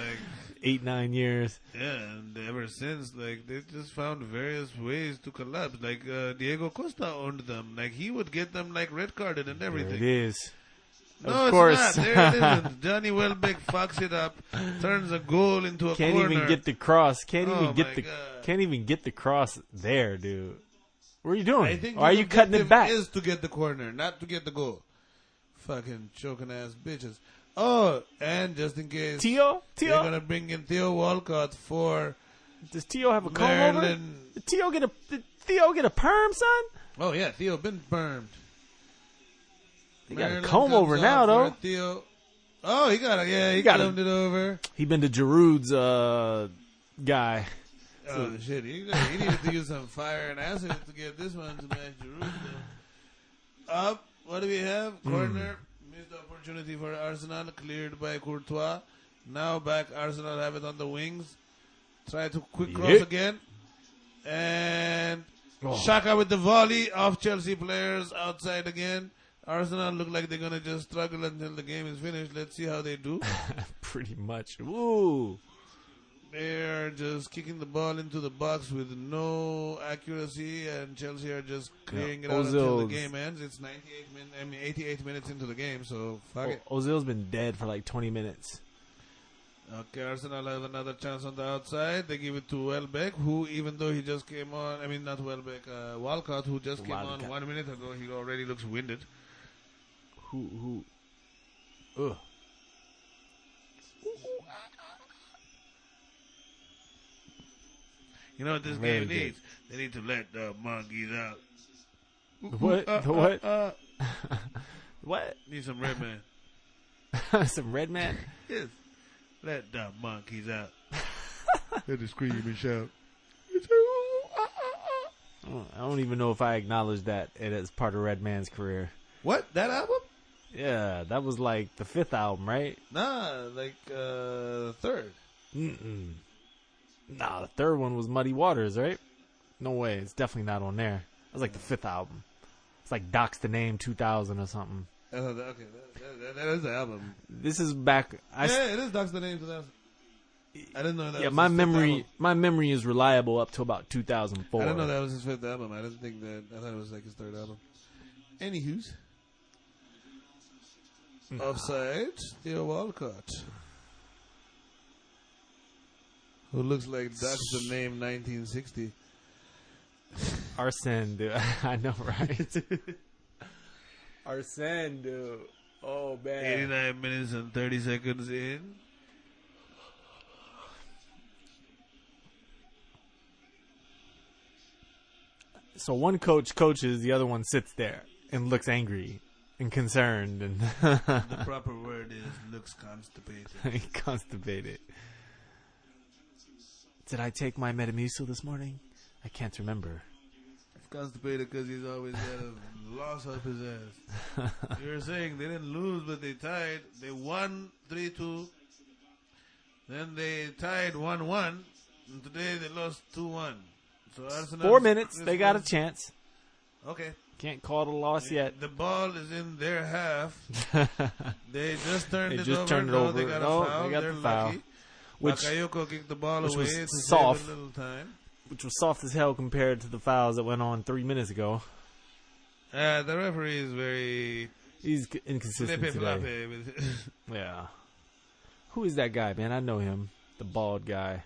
8-9 years. Yeah, and ever since, like, they just found various ways to collapse. Like, Diego Costa owned them. Like, he would get them, like, red carded and There everything. it is. No, Of course. it's not. There it isn't. Johnny Welbeck fucks it up, turns a goal into a Can't corner. even get the cross. Can't Oh, even get my the. God. Can't even get the cross there, dude. What are you doing? I think Or are his you cutting it objective back? is to get the corner, not to get the goal. Fucking choking ass bitches. Oh, and just in case, Tio? they're gonna bring in Theo Walcott for Does Tio have a comb over? Maryland. Did Theo get a perm, son? Oh yeah, Theo been burned. He got a Maryland comb comes over out now, for though. Theo. Oh, he got he got combed it over. He been to Giroud's guy. Oh shit, he needed to use some fire and acid to get this one to match Giroud. Up, what do we have? Corner, missed opportunity for Arsenal, cleared by Courtois. Now back, Arsenal have it on the wings. Try to quick cross Yep. again. And Oh. Xhaka with the volley off Chelsea players outside again. Arsenal look like they're going to just struggle until the game is finished. Let's see how they do. Pretty much. Ooh. They're just kicking the ball into the box with no accuracy, and Chelsea are just clearing it out until the Ozil's- game ends. It's 88 minutes into the game, so fuck it. Ozil's been dead for like 20 minutes. Okay, Arsenal have another chance on the outside. They give it to Welbeck, who, even though he just came on, I mean, not Welbeck, Walcott, who just came on Walcott. 1 minute ago, he already looks winded. Who? Ugh. You know what this Very game good. needs? They need to let the monkeys out. What? The what? What? Need some red man. Some red man? Yes. Let the monkeys out. Let the scream and shout. I don't even know if I acknowledge that as part of Redman's career. What? That album? Yeah, that was like the 5th album, right? Nah, like third. Mm-mm. Nah, the 3rd one was Muddy Waters, right? No way, it's definitely not on there. That was like the 5th album. It's like Docs the Name 2000 or something. Okay, that is the album. This is back. Yeah, it is Docs the Name 2000. I didn't know that. Yeah, was my his fifth memory, album. my memory is reliable up to about 2004. I didn't know that was his 5th album. I didn't think that. I thought it was like his 3rd album. Anywho's. Offside, Theo Walcott. Who looks like Docs the Name 1960. Arsene, dude. I know, right? Arsene, dude. Oh, man. 89 minutes and 30 seconds in. So one coach coaches, the other one sits there and looks angry and concerned and The proper word is looks constipated. constipated. Did I take my Metamucil this morning? I can't remember. Constipated because he's always got a loss up his ass. You were saying they didn't lose, but they tied. They won 3-2. Then they tied 1-1. And today they lost 2-1. So Arsenal. 4 minutes, they got a chance. Okay. Can't call it a loss yet. The ball is in their half. They just turned They it just over. turned it No, over. they got No, a foul. they got They're the foul. lucky. Which Bakayoko kicked the ball which away was to soft. save a little time. which was soft as hell compared to the fouls that went on 3 minutes ago. The referee is very He's inconsistent flippy today. floppy with Yeah. Who is that guy, man? I know him. The bald guy.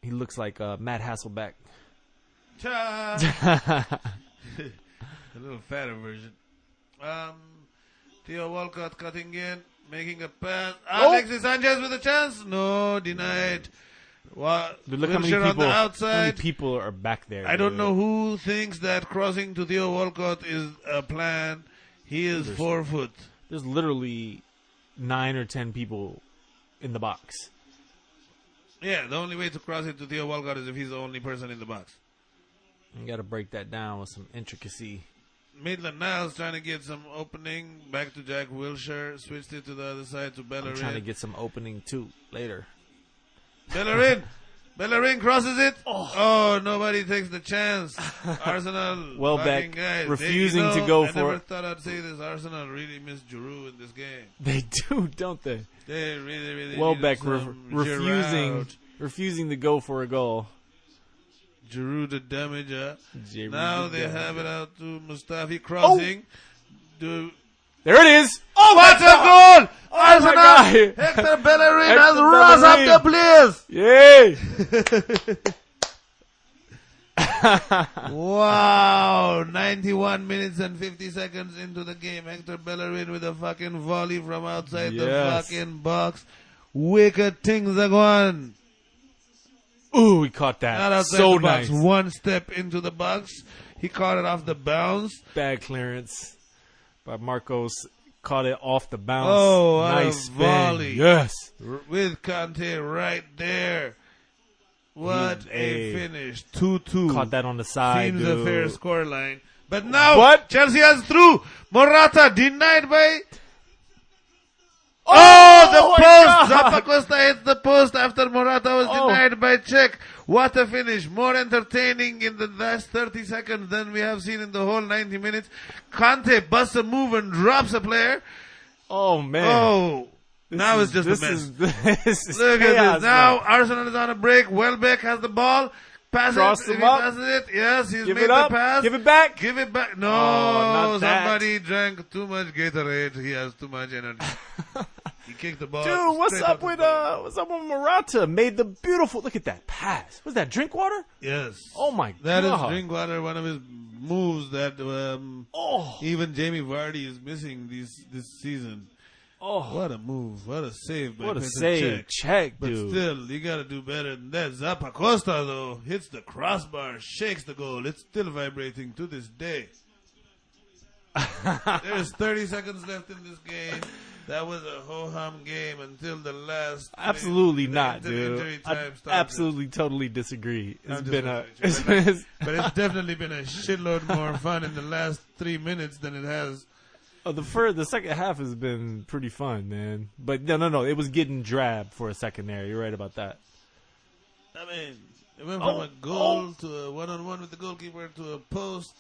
He looks like Matt Hasselbeck. Cha! A little fatter version. Theo Walcott cutting in, making a pass. Alexis Sanchez with a chance. No, denied. Dude, look how many Wilshere on people, the how many outside. people are back there. I don't dude. know who thinks that crossing to Theo Walcott is a plan. He is 4 foot. There's literally 9 or 10 people in the box. Yeah, the only way to cross it to Theo Walcott is if he's the only person in the box. You got to break that down with some intricacy. Maitland-Niles trying to get some opening. Back to Jack Wilshere. Switched it to the other side to I'm trying to Bellerin. get some opening too later. Bellerin! Bellerin crosses it. Oh, nobody takes the chance. Arsenal, Welbeck fucking guys, refusing to go for I never it. thought I'd say this. Arsenal really missed Giroud in this game. They do, don't they? They really Welbeck needed some refusing Giroud. refusing to go for a goal. Giroud the damager. Giroud Now the they damager. have it out to Mustafi crossing. There it is. Oh, what a goal! Oh my Arsenal! God. Hector Bellerin Hector has rose up Bellerin. the place! Yay! Wow! 91 minutes and 50 seconds into the game. Hector Bellerin with a fucking volley from outside the Yes. fucking box. Wicked things are going. Ooh, he caught that. Not outside So the box. nice. One step into the box. He caught it off the bounce. Bad clearance by Marcos. Caught it off the bounce. Oh, what a nice spin. volley. Yes. With Kante right there. What a Hey. finish. 2-2. Caught that on the side, Seems dude. a fair scoreline. But now, What? Chelsea has through. Morata denied by... Oh, the my post! God. Zappacosta hits the post after Morata was Oh. denied by Czech. What a finish. More entertaining in the last 30 seconds than we have seen in the whole 90 minutes. Kante busts a move and drops a player. Oh, man. Oh, now it's just a this mess. this is Look chaos, at this. Now man. Arsenal is on a break. Welbeck has the ball. Passes Cross it. him He up. passes it. Yes, he's Give made it up. the pass. Give it back. Give it back. No, not that. somebody drank too much Gatorade. He has too much energy. He kicked the ball. Dude, what's straight up off the with ball. what's up with Morata? Made the beautiful. Look at that pass. Was that drink water? Yes. Oh my That is God. Drinkwater, one of his moves that Oh, even Jamie Vardy is missing this season. oh, What a move. What a save by what a Petr save, Cech. check, But dude. still, you gotta do better than that. Zappacosta, though, hits the crossbar, shakes the goal. It's still vibrating to this day. There's 30 seconds left in this game. That was a ho-hum game until the last. Absolutely the not, injury dude. I time started. absolutely, totally disagree. It's I'm just been a. messing with you, But it's definitely been a shitload more fun in the last 3 minutes than it has. the second half has been pretty fun, man. But no, it was getting drab for a second there. You're right about that. I mean, it went from a goal to a one-on-one with the goalkeeper to a post.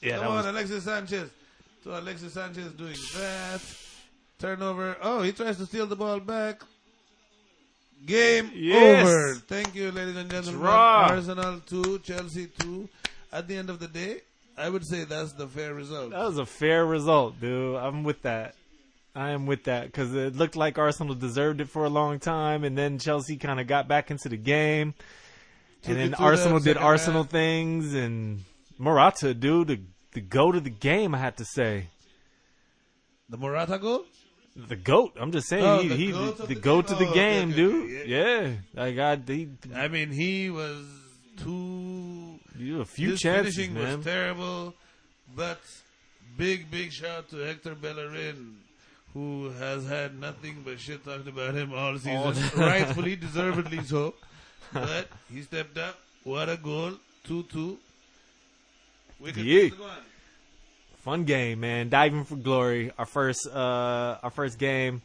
Yeah, Come that on, was. Alexis Sanchez. So Alexis Sanchez doing that. Turnover. Oh, he tries to steal the ball back. Game Yes. over. Thank you, ladies and gentlemen. Draw. Arsenal 2, Chelsea 2. At the end of the day, I would say that's the fair result. That was a fair result, dude. I'm with that. I am with that because it looked like Arsenal deserved it for a long time, and then Chelsea kind of got back into the game, Took and it then to the Arsenal did second Arsenal half. things, and Morata, dude, the goat of the game, I had to say. The Morata goal? The goat. I'm just saying, Oh, he the goat of the the goat game? of the Oh, game, okay, dude. okay, Yeah, like I mean, he was too... a few This chances, finishing man. was terrible, but big shout to Hector Bellerin, who has had nothing but shit talked about him all season. Rightfully, deservedly so. But he stepped up. What a goal. 2-2. Wicked Yeah. things to go on. Fun game, man. Diving for glory. Our first game.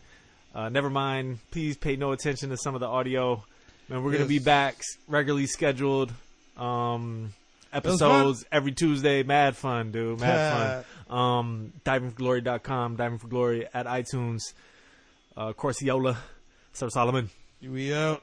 Never mind. Please pay no attention to some of the audio. Man, we're gonna be Yes. back regularly scheduled. Episodes every Tuesday. Mad fun, dude. Mad fun. Divingforglory.com. Diving for Glory at iTunes. Corsiola. Sir Solomon. We out.